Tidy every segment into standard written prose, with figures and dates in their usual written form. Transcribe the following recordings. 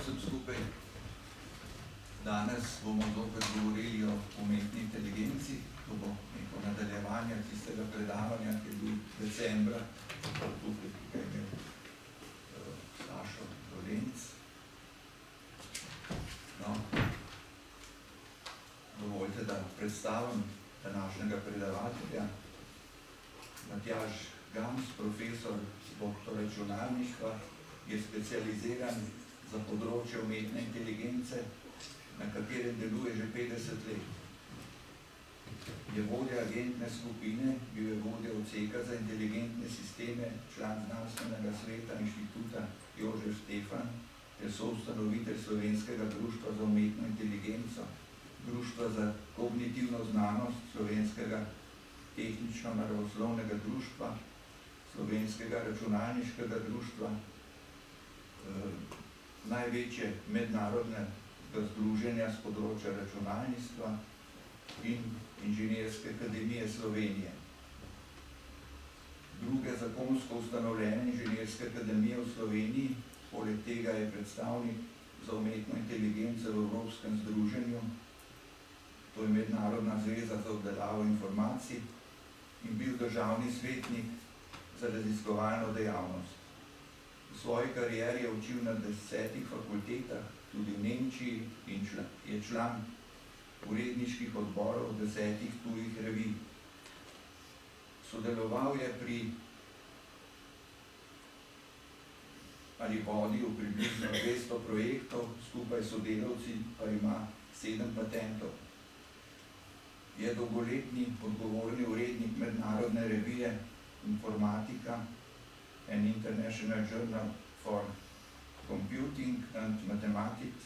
vsem skupaj. Danes bomo zopet govorili o umetni inteligenci. To bo neko nadaljevanje tistega predavanja, ki je bil decembra, tukaj, ki je imel Sašo Lorenc. No, dovolite, da predstavim današnjega predavatelja. Matjaž Gams, profesor doktor računalništva, je specializiran za področje umetne inteligence, na katerem deluje že 50 let. Je vodja agentne skupine, bil je vodja odseka za inteligentne sisteme, član znanstvenega sveta inštituta Jožef Stefan, ter soustanovitelj Slovenskega društva za umetno inteligenco, Društva za kognitivno znanost, Slovenskega tehnično-naravoslovnega društva, Slovenskega računalniškega društva, največje mednarodnega združenja z področja računalništva in Inženirske akademije Slovenije. Druge zakonsko ustanovljene Inženirske akademije v Sloveniji, poleg tega je predstavnik za umetno inteligenco v Evropskem združenju, to je Mednarodna zveza za obdelavo informacij, in bil državni svetnik za raziskovalno dejavnost. V svoji karieri je učil na 10 fakultetah, tudi v Nemčiji, in je član uredniških odborov 10 tujih revij. Sodeloval je pri ali vodil približno 200 projektov, skupaj s sodelavci pa ima 7 patentov. Je dolgoletni odgovorni urednik mednarodne revije Informatika and International Journal for Computing and Mathematics.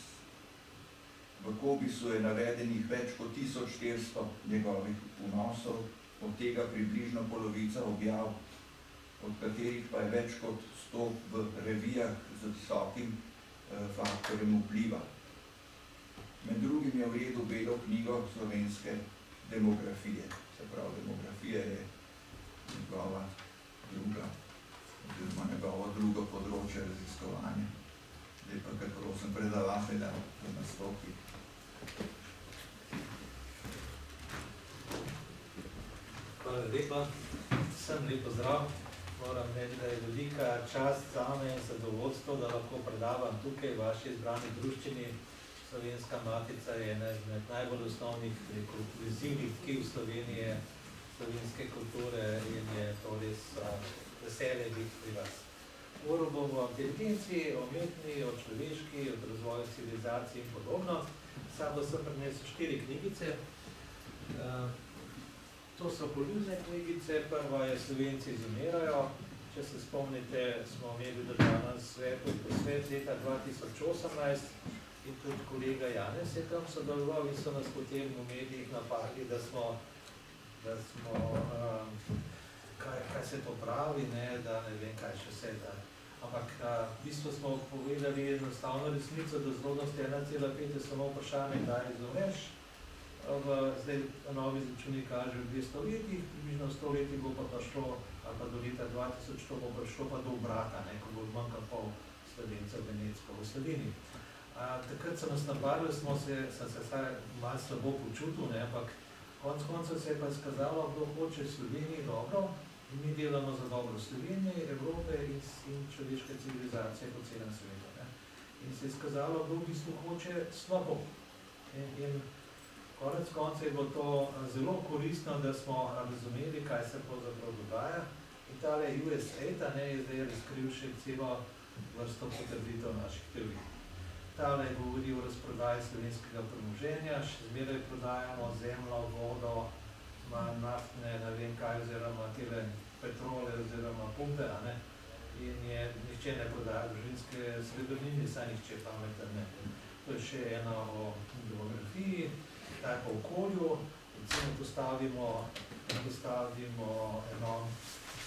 V Cobisu je navedenih več kot 1400 njegovih vnosov, od tega približno polovica objav, od katerih pa je več kot 100 v revijah z visokim faktorjem vpliva. Med drugim je uredil belo knjigo slovenske demografije. Se pravi, demografija je njegova njegovo drugo področje raziskovanja. Zdaj pa kar prosim predavatelja, da nastopi. Hvala lepa, vsem lep pozdrav. Moram reči, da je velika čast zame in zadovoljstvo, da lahko predavam tukaj v vaši izbrani druščini. Slovenska matica je ena izmed najbolj osnovnih vizivnih tkiv Slovenije, slovenske kulture, in je to res veselje biti pri vas. Govoril bom o inteligenciji, o umetni, o človeški, o razvoju civilizaciji in podobno. Sabo sem prinesel 4 knjigice. To so poljubne knjigice. Prva je Slovenci izumirajo. Če se spomnite, smo imeli državnem svetu posvet leta 2018 in tudi kolega Janez je tam sodeloval in so nas potem v medijih napadli, da smo kaj se to pravi, da ne vem, kaj še vse da. Ampak v bistvu smo povedali enostavno resnico, da zrodnost 1,5 je samo vprašanje, kdaj izumreš. Zdaj novi izračuni kažejo 200 letih, približno 100 letih bo pa šlo, ali pa do leta 2000, to bo pa šlo pa do obrata, ko bo manjka pol Slovencev genetsko v Sloveniji. Takrat so nas napadli, sem se malo slabo počutil, ampak koncev se je pa skazalo, kdo hoče Sloveniji dobro, in mi delamo za dobro Slovenije, Evrope in človeške civilizacije po celem svetu. In se je skazalo, kdo v bistvu hoče slabo. In konec koncev je bilo to zelo koristno, da smo razumeli, kaj se pravzaprav dogaja. In tale USAID je zdaj razkril še celo vrsto potrditev naših teorij. Tale govori o razprodaji slovenskega premoženja, še zmeraj prodajamo zemljo, vodo, naftne, ne vem kaj, oziroma tele petrole oziroma pumpe, in nihče ne prodaja družinske srebrnine, saj nihče pameten ne. To je še ena o demografiji, taj pa okolju. Recimo postavimo eno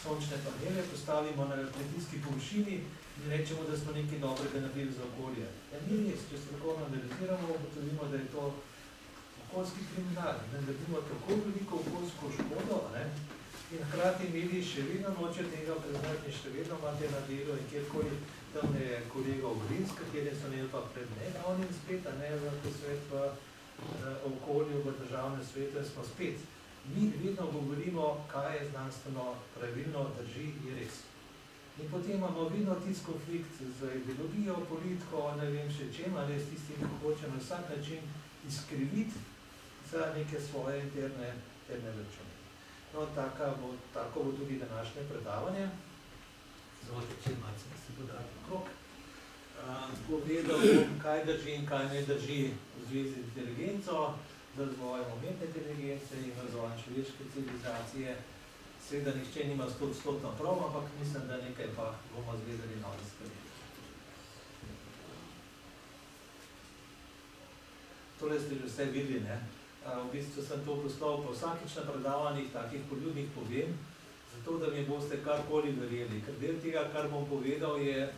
sončne panele, postavimo na kmetijski površini in rečemo, da smo nekaj dobrega naredili za okolje. Ni res, če strokovno analiziramo, ugotovimo, da je to okoljski kriminal. Naredimo tako veliko okoljsko škodo, in hkrati imeli še vedno noče tega priznati in še vedno imate na delu in kjerkoli tam je kolega Ogrin, s katerim sem imel pa pred nedavnim spet, v posvet v okolju, v državnem svetu, smo spet. Mi vedno govorimo, kaj je znanstveno pravilno, drži, je res. In potem imamo vedno tisti konflikt z ideologijo, politiko, ne vem še čem, ali s tistim, ki hoče na vsak način izkriviti za neke svoje interne račune. No, tako bo tudi današnje predavanje. Zvolite, če malce se podati okrog. Povedal bom, kaj drži in kaj ne drži v zvezi z inteligenco, z razvojem umetne inteligence in razvojem človeške civilizacije. Seveda nihče nima 100% prav, ampak mislim, da nekaj pa bomo zvedeli nove stvari. Tole ste že vse videli, ne? V bistvu sem to poslal po vsakič na predavanjih, takih poljudnih povem, zato da mi boste karkoli verjeli. Ker del tega, kar bom povedal, je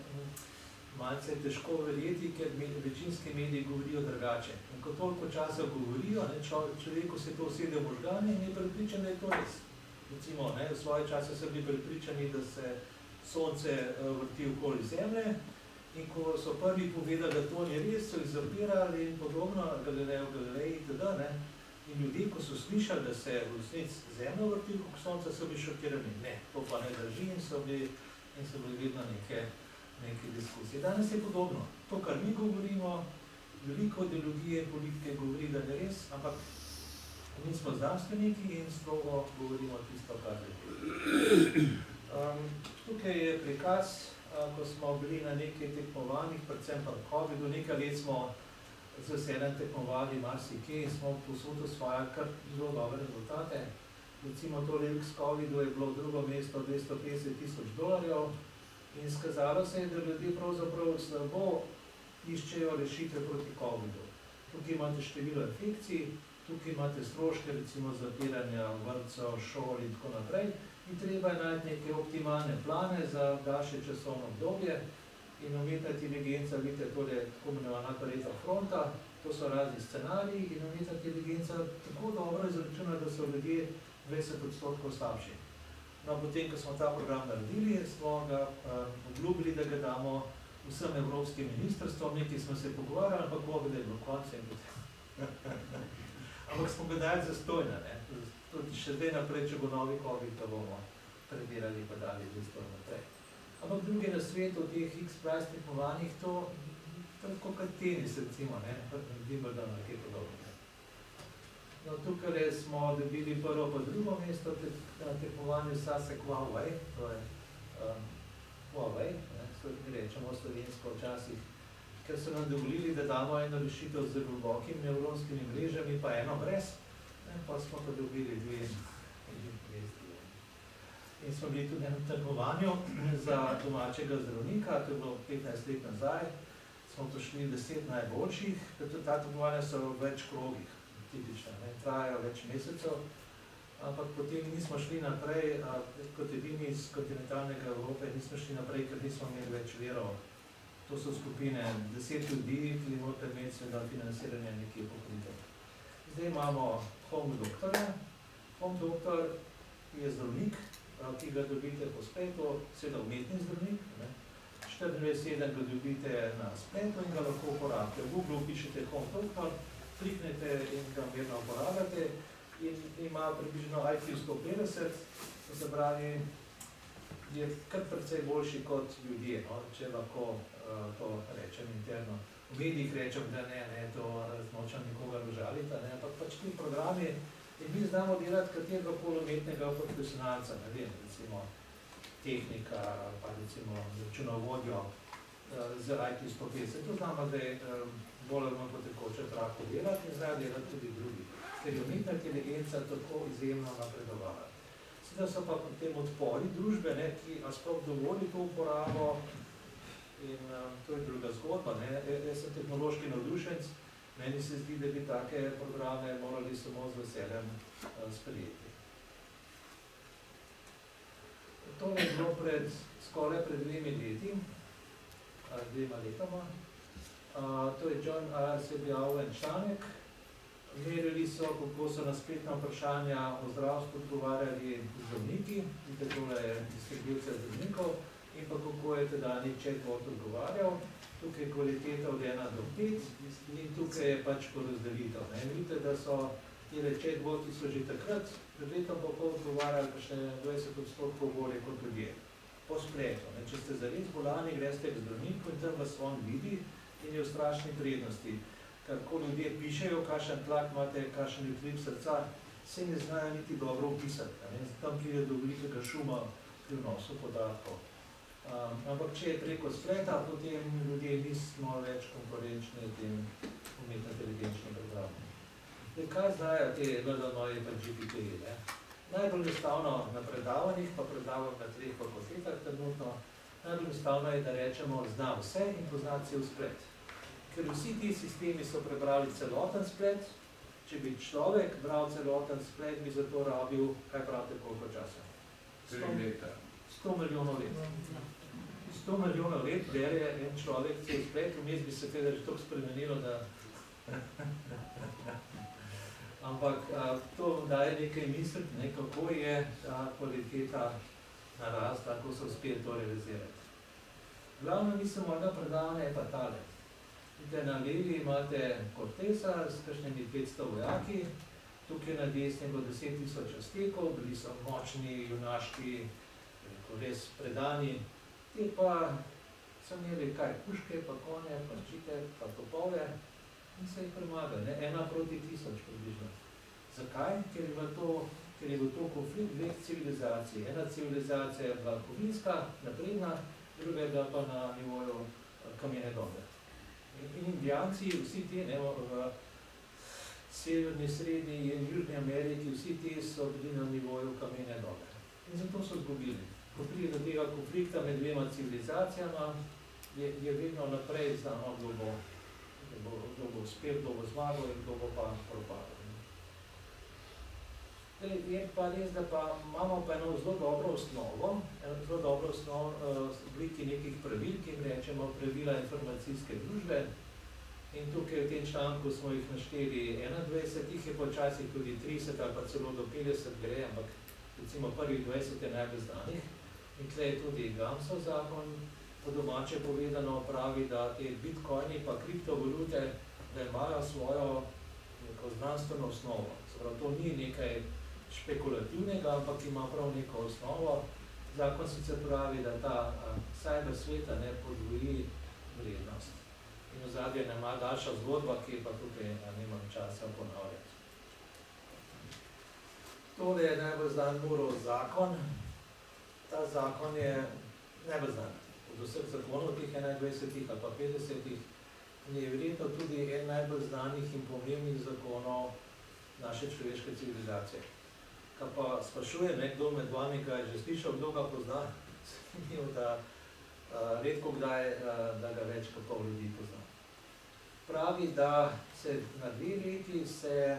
malce težko verjeti, ker večinski mediji govorijo drugače. In ko toliko časa govorijo, človeku se to usede v možgane in je prepričan, da je to res. Recimo, v svoje čase so bili prepričani, da se sonce vrti okoli Zemlje, in ko so prvi povedali, da to ni res, so jih zapirali in podobno, Galilej itd. In ljudje, ko so slišali, da se v resnici Zemlja vrti okoli Sonca, so bili šokirani. Ne, to pa ne drži in so bili vedno neke diskusije. Danes je podobno. To, kar mi govorimo, veliko ideologije politike govori, da je res, ampak mi smo znanstveniki in strogo govorimo tisto, kar je. Tukaj je prikaz, ko smo bili na nekaj tekmovanjih, predvsem pa COVID-u, nekaj let smo z veseljem tekmovali marsikje in smo posod osvajali kar zelo dobre rezultate. Recimo tole x COVID-u je bilo drugo mesto $250,000 in skazalo se je, da ljudje pravzaprav slabo iščejo rešitve proti COVID-u. Tukaj imate število infekcij, tukaj imate stroške, recimo zapiranja vrtcev, šol in tako naprej, in treba je najti neke optimalne plane za daljše časovno obdobje. In umetna inteligenca, vidite, tole tako imenovana Pareto fronta, to so razni scenariji in umetna inteligenca tako dobro izračuna, da so ljudje 20% slabši. No, potem, ko smo ta program naredili, smo ga obljubili, da ga damo vsem evropskim ministrstvom, nekaj smo se pogovarjali, ampak COVID je bilo konce in potem. Ampak smo ga dali zastojno, ne. Tudi še zdaj naprej, če bo novi COVID, pa bomo predelali pa dali zastojno naprej. Ampak druge na svetu, v teh X-Prize tekmovanjih, to je kot tenis, recimo, ne, Wimbledon, nekaj podobno. No, tukaj smo dobili prvo pa drugo mesto na tekmovanju Sasek Huawei, to je Huawei, rečemo slovensko včasih, ker so nam dovolili, da damo eno rešitev z globokimi nevronskimi mrežami, pa eno brez, pa smo pa dobili dve mesti. In smo bili tudi na tekmovanju za domačega zdravnika, to je bilo 15 let nazaj, smo prišli 10 najboljših, ta tekmovanja so v več krogih, tipično, trajajo več mesecev, ampak potem nismo šli naprej, kot edini iz kontinentalnega Evrope, nismo šli naprej, ker nismo imeli več virov. To so skupine 10 ljudi, ki morate imeti seveda financiranje nekje pokrito. Zdaj imamo Home doktorja. Home doktor je zdravnik, ki ga dobite po spletu, seveda umetni zdravnik, 24/7 ga dobite na spletu in ga lahko uporabite. V Google pišete Home doktor, kliknete in ga mirno uporabljate in ima približno IQ 150, to se pravi, je kar precej boljši kot ljudje, če lahko to rečem interno. V medijih rečem, da ne, to nočem nikogar užaliti, ampak pač ti programi in mi znamo delati katerega polometnega profesionalca, ne vem, recimo tehnika, pa recimo računovodjo z IQ 150. To znamo, da je bolj ali manj po tekočem traku delati in znajo delati tudi drugi, ker je umetna inteligenca tako izjemno napredovala. Sedaj so pa potem odpori družbe, ki sploh dovoli to uporabo in to je druga zgodba. Jaz sem tehnološki navdušenec, meni se zdi, da bi take programe morali samo z veseljem sprejeti. To je bilo skoraj pred 2 leti, 2 letoma. To je John Ayers objavil en članek. Merili so, kako so na spletna vprašanja o zdravstvu odgovarjali zdravniki, tole je distribucija zdravnikov, in pa kako je tedajni chatbot odgovarjal. Tukaj je kvaliteta od 1 do 5 in tukaj je pač porazdelitev. Vidite, da so tile chatboti so že takrat, pred letom pa pol odgovarjali pa še 20% bolje kot ljudje. Po spletu. Če ste zares bolani, greste k zdravniku in tam vas on vidi in je v strašni prednosti. Ker ko ljudje pišejo, kakšen tlak imate, kakšen utrip srca, se ne znajo niti dobro opisati. Tam pride do velikega šuma pri vnosu podatkov. Ampak če je preko spleta, potem ljudje nismo več konkurenčni tem umetno-inteligenčnim programom. Kaj znajo te LLM-ji pa GPT-ji? Najbolj enostavno na predavanjih, pa predavam na 3 fakultetah trenutno, najbolj enostavno je, da rečemo, zna vse in pozna cel splet. Ker vsi ti sistemi so prebrali celoten splet, če bi človek bral celoten splet, bi za to rabil, kaj pravite, koliko časa? 3 leta. 100 milijonov let. 100 milijonov let bere en človek cel splet, vmes bi se teda že toliko spremenilo, da... Ampak to vam daje nekaj misliti, kako je ta kvaliteta narasla, kako so uspeli to realizirati. Glavna misel mojega predavanja je pa tale. Vidite, na levi imate Cortesa s kakšnimi 500 vojaki, tukaj na desni bo 10.000 Aztekov, bili so močni, junaški, res predani. Te pa so imeli kaj, puške, pa konje, pa ščite, pa topove. In se jih premagali, 1 proti 1000 približno. Zakaj? Ker je bil to konflikt 2 civilizacij. Ena civilizacija je bila kovinska, napredna, druga je bila pa na nivoju kamene dobe. In Indijanci, vsi ti, v severni, srednji in Južni Ameriki, vsi ti so bili na nivoju kamene dobe. In zato so izgubili. Ko pride do tega konflikta med 2 civilizacijama, je vedno naprej znano, kdo bo uspel, kdo bo zmagal in kdo bo pa propadel. Je pa res, da pa imamo pa eno zelo dobro osnovo, v obliki nekih pravil, ki jim rečemo pravila informacijske družbe. In tukaj v tem članku smo jih našteli 21, jih je počasih tudi 30 ali pa celo do 50 gre, ampak recimo prvih 20 je najbolj znanih. In tukaj je tudi Gamsov zakon, po domače povedano pravi, da te bitcoini pa kriptovalute, da imajo svojo neko znanstveno osnovo. Zapravo, to ni nekaj špekulativnega, ampak ima prav neko osnovo. Zakon sicer pravi, da ta cyber sveta ne podvoji vrednost. In v zadnje nema daljša zgodba, ki pa tukaj nimam časa ponavljati. Tole je najbolj znan Moorov zakon. Ta zakon je najbolj znan. Od vseh zakonov, tih 21 ali pa 50, je verjetno tudi en najbolj znanih in pomembnih zakonov naše človeške civilizacije. Kaj pa sprašujem, kdo med vami, kaj je že slišal, kdo ga pozna, sem imel, da redko kdaj, da ga več kot pol ljudi pozna. Pravi, da se na 2 leti se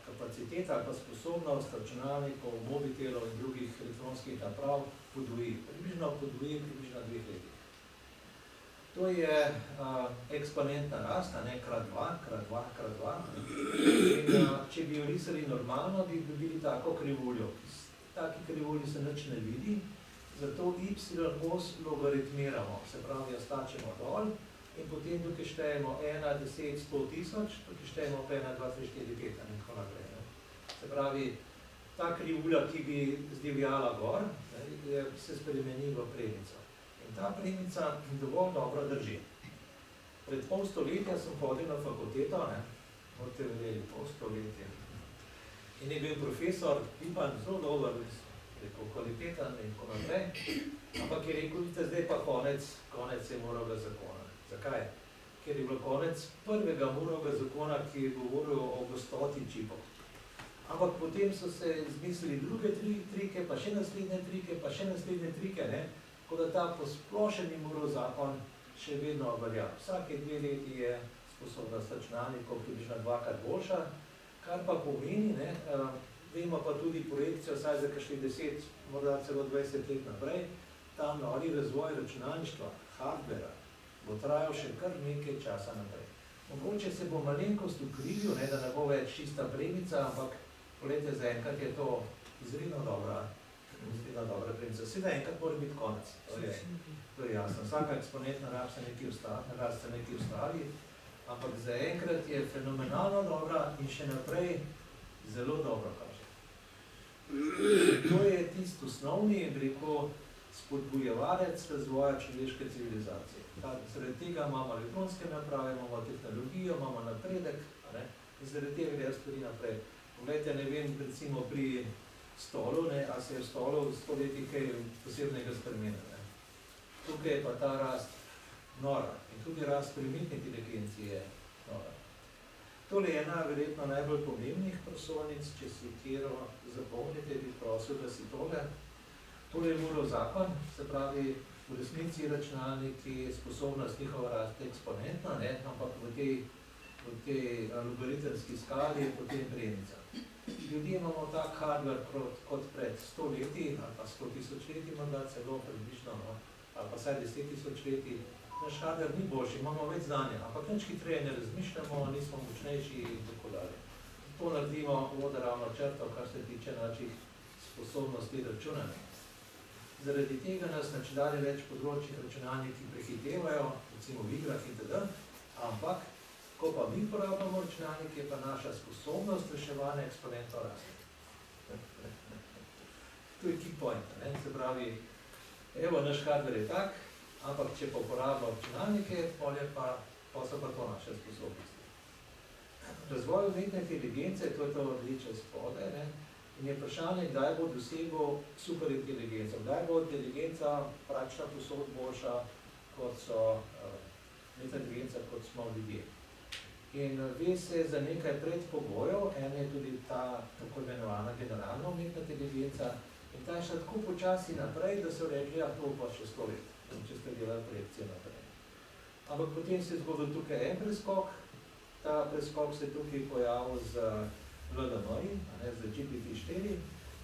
kapaciteta ali pa sposobnost računalnikov, mobitelov in drugih elektronskih naprav podvoji. Približno podvoji približno 2 letih. To je eksponentna rast, krat 2, krat 2, krat 2. In če bi jo risali normalno, bi dobili tako krivuljo. Taki krivulji se nič ne vidi, zato y os logaritmiramo, se pravi, jo stačemo dol in potem tukaj štejemo 1, 10, 100 tisoč, tukaj štejemo pa 1, 2, 3, 4, 5 in tako naprej. Se pravi, ta krivulja, ki bi zdivjala gor, se spremeni v premico. In ta premica dovolj dobro drži. Pred pol stoletja sem hodil na fakulteto, morate verjeli, pol stoletja. In je bil profesor Pipan zelo dober, rekel, kvaliteten in tako naprej. Ampak je rekel, vidite, zdaj pa konec je Moorovega zakona. Zakaj? Ker je bilo konec prvega Moorovega zakona, ki je govoril o gostoti čipov. Ampak potem so se izmislili druge trike, pa še naslednje trike, pa še naslednje trike, tako da ta posplošeni Moorov zakon še vedno velja. Vsake 2 leti je sposobnost računalnikov približno 2-krat boljša, kar pa pomeni, vemo pa tudi projekcijo, vsaj za kakšnih 10, morda celo 20 let naprej, ta nori razvoj računalništva, hardvera, bo trajal še kar nekaj časa naprej. Mogoče se bo malenkost ukrivil, da ne bo več čista premica, ampak poglejte, zaenkrat je to izredno dobra Ena dobra premica. Seveda enkrat mora biti konec. To je jasno. Vsaka eksponentna rab se nekaj ustavi, ampak zaenkrat je fenomenalno dobra in še naprej zelo dobro kaže. To je tisti osnovni, rekel, spodbujevalec razvoja človeške civilizacije. Zaradi tega imamo elektronske naprave, imamo tehnologijo, imamo napredek, in zaradi tega grejo stvari naprej. Poglejte, ne vem, recimo pri stolu, a se je v stolu 100 leti kaj posebnega spremenil. Tukaj je pa ta rast nora in tudi rast primitne inteligencije je nora. Tole je ena verjetno najbolj pomembnih prosojnic, če si katero zapomnite, bi prosil, da si tole. Tole je Moorov zakon, se pravi, v resnici računalniki sposobnost njihova raste eksponentna, ampak v tej logaritemski skali je potem premica. Ljudje imamo tak hardware kot pred 100 leti, ali pa 100 000 leti, morda celo približno, ali pa vsaj 10 000 leti. Naš hardware ni boljši, imamo več znanja, ampak nič hitreje ne razmišljamo, nismo močnejši in tako dalje. To naredimo vodoravno črto, kar se tiče naših sposobnosti računanja. Zaradi tega nas na čedalje več področjih računalniki prehitevajo, recimo v igrah itd., ampak ko pa mi porabljamo računalnik, je pa naša sposobnost reševanja eksponentov raste. To je key point, se pravi, evo, naš hardware je tak, ampak če pa uporabljamo računalnike, pa so pa to naše sposobnosti. Razvoj umetne inteligence, to je to odliče spode, in je vprašanje, kdaj bo dosegel superinteligenco, kdaj bo inteligenca praktično posod boljša, kot so inteligenca, kot smo ljudje. In ve se za nekaj predpogojev, ena je tudi ta tako imenovana generalna umetna inteligenca, in ta je šla tako počasi naprej, da so rekli, to pa še 100 let, če ste delali projekcije naprej. Ampak potem se je zgodil tukaj en preskok, ta preskok se je tukaj pojavil z LLM-ji, z GPT-4,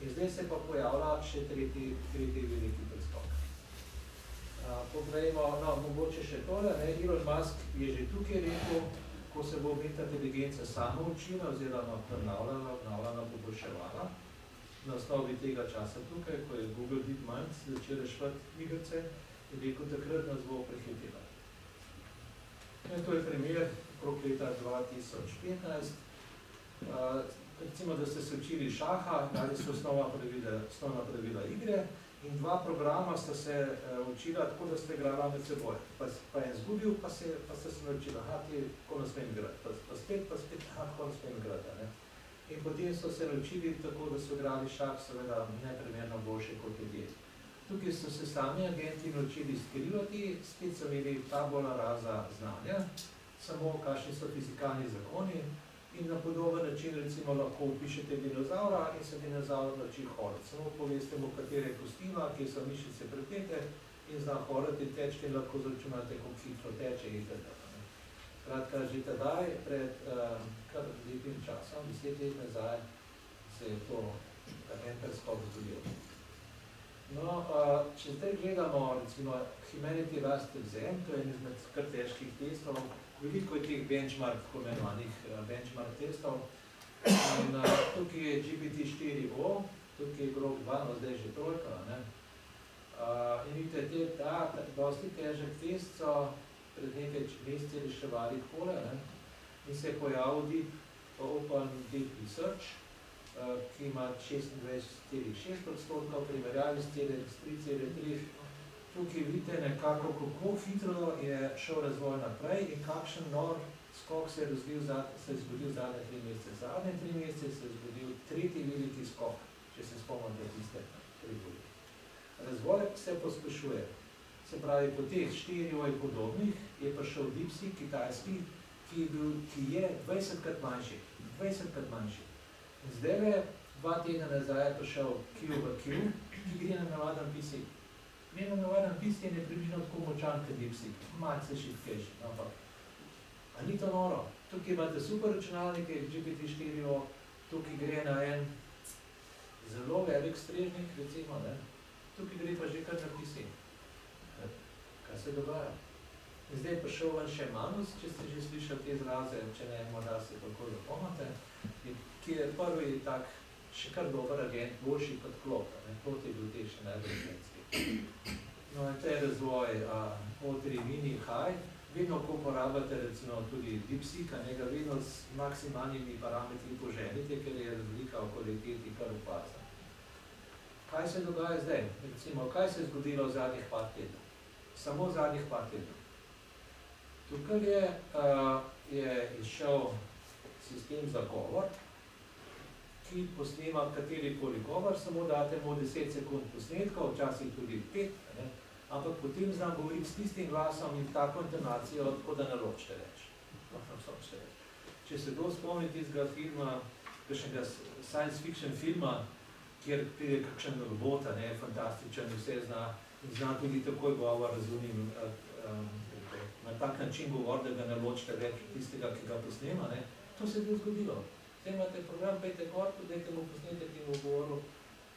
in zdaj se pa pojavlja še tretji veliki preskok. Poglejmo, mogoče še tole, Elon Musk je že tukaj rekel, ko se bo umetna inteligenca sama učila, oziroma obnavljala, poboljševala, na osnovi tega časa tukaj, ko je Google DeepMind začel reševati igrice, je rekel, takrat nas bo prehitela. To je primer okrog leta 2015. Recimo, da ste se učili šaha, dali ste osnovna pravila igre in dva programa sta se učila tako, da ste igrala med seboj. Pa je izgubil, pa ste se naučila, tako ne smem igrati, pa spet, tako ne smem igrati. In potem so se naučili tako, da so igrali šah, seveda neprimerno boljše kot ljudje. Tukaj so se sami agenti naučili skrivati, spet so imeli tabula rasa znanja, samo kakšni so fizikalni zakoni, in na podoben način recimo lahko upišete dinozaura in se dinozaur nauči hoditi. Samo poveste mu, katere kostima, kje so mišice prepete in zna hoditi in teči in lahko zračunate, kako hitro teče itd. Skratka, že tedaj, pred kar lepim časom, 10 let nazaj, se je to en preskok zgodil. No, če zdaj gledamo, recimo, Humanity Last Exam, to je en izmed kar težkih testov, veliko je teh benchmark, tako imenovanih benchmark testov. In tukaj je GPT-4o, tukaj je Grok 2, no zdaj že trojka. In vidite, ta dosti težek test so pred nekaj meseci reševali takole, in se je pojavil Open Deep Research, ki ima 26,6%, v primerjavi s 3,3%. Tukaj vidite nekako, kako hitro je šel razvoj naprej in kakšen nor skok se je zgodil zadnje 3 mesece. Zadnje 3 mesece se je zgodil tretji veliki skok, če se spomnite tiste pribudi. Razvoj se pospešuje. Se pravi, po teh 4 podobnih je prišel DeepSeek, kitajski, ki je 20krat manjši. 20krat manjši. Zdaj, 2 tedna nazaj je prišel Q, ki gre na navaden PC. Meno navaden PC je približno tako močan kot DeepSeek, malce šibkejši, ampak. A ni to noro? Tukaj imate super računalnike, GPT-4o, tukaj gre na en zelo velik strežnik, recimo, tukaj gre pa že kar na PC. Kaj se dogaja? In zdaj je prišel ven še Manus, če ste že slišali te izraze, če ne, morda se tako zapomnite, ki je prvi tak še kar dober agent, boljši kot klop, klop je bil te še najbolj agentski. No in te razvoj O3 mini high, vedno ko uporabljate recimo tudi DeepSeek, ga vedno s maksimalnimi parametri poženite, ker je razlika v kvaliteti kar opazna. Kaj se dogaja zdaj? Recimo, kaj se je zgodilo v zadnjih par tednov? Samo v zadnjih par tednov. Tukaj je izšel sistem za govor, ki posnema katerikoli govor, samo date mu 10 sekund posnetka, včasih tudi 5, ampak potem znam govoriti s tistim glasom in tako intonacijo, tako da naročite več. Če se kdo spomni tistega filma, kakšnega science fiction filma, kjer pride kakšen robot, fantastičen, vse zna, in zna tudi takoj govor razunim, na tak način govor, da ga naročite več tistega, ki ga posnema, to se je zgodilo. Zdaj imate program, pejte gor, dajte mu posnetek in bo govoril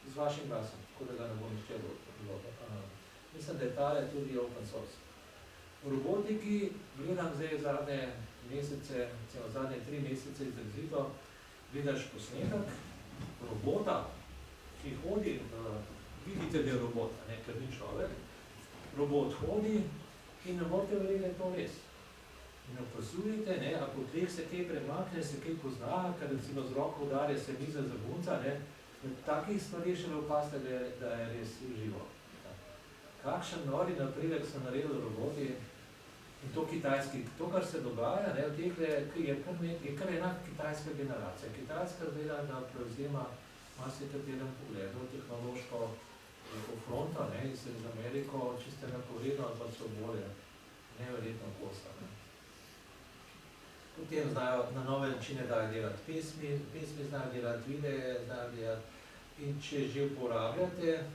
z vašim glasom, tako da ga ne bo nihče govoril. Mislim, da je tale tudi open source. V robotiki gledam zdaj zadnje mesece, zadnje 3 mesece izrazito, gledaš posnetek robota, ki hodi, vidite, da je robot, ker ni človek, robot hodi in ne morate verjeti, da je to res. In opazujete, a po tleh se kaj premakne, se kaj pozna, ker recimo z roko udarja se miza zagunca, takih stvari še opazite, da je res živo. Kakšen nori napredek so naredili roboti in to kitajski. To, kar se dogaja, v tehle je kar ena kitajska generacija. Kitajska zdaj, da prevzema marsikaterem pogledu tehnološko fronto in se z Ameriko čisto enakovredno ali pa so bolje neverjetno kosa. Potem znajo na nove načine dajo delati pesmi znajo delati, videe znajo delati in če že uporabljate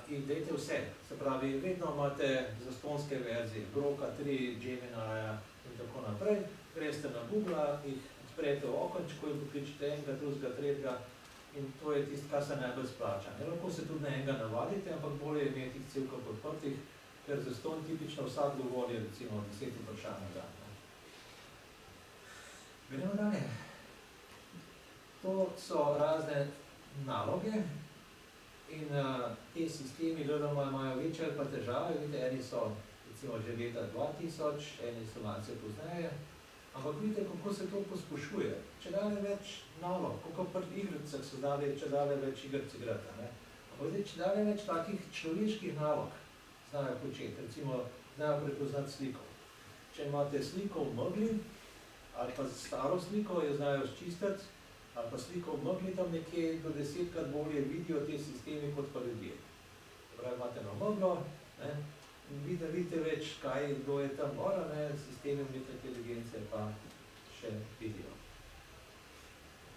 in dajte vse. Se pravi, vedno imate zastonske verzije, Groka 3, Gemini in tako naprej. Greste na Google, jih odprete v okenčku in pokličite enega, drugega, tretjega in to je tisto, kar se najbolj splača. Lahko se tudi na enega navadite, ampak bolje je imeti jih celko podprtih, ker zastonj tipično vsak govori recimo 10 vprašanj na dan. Gremo dalje. To so razne naloge in te sistemi imajo večje ali pa težave. Vidite, eni so recimo že leta 2000, eni so malce pozneje. Ampak vidite, kako se to pospešuje. Če dale več nalog, kako pri igricah so dali, če dale več igric igrata. Ampak zdaj, če dale več takih človeških nalog, znajo početi, recimo, znajo prepoznati sliko. Če imate sliko v megli, ali pa staro sliko, jo znajo sčistiti, ali pa sliko v megli tam nekje do 10krat bolje vidijo te sistemi kot pa ljudje. Pravi, imate na meglo, in vidite več, kdo je tam gora, sistemi umetne inteligence pa še vidijo.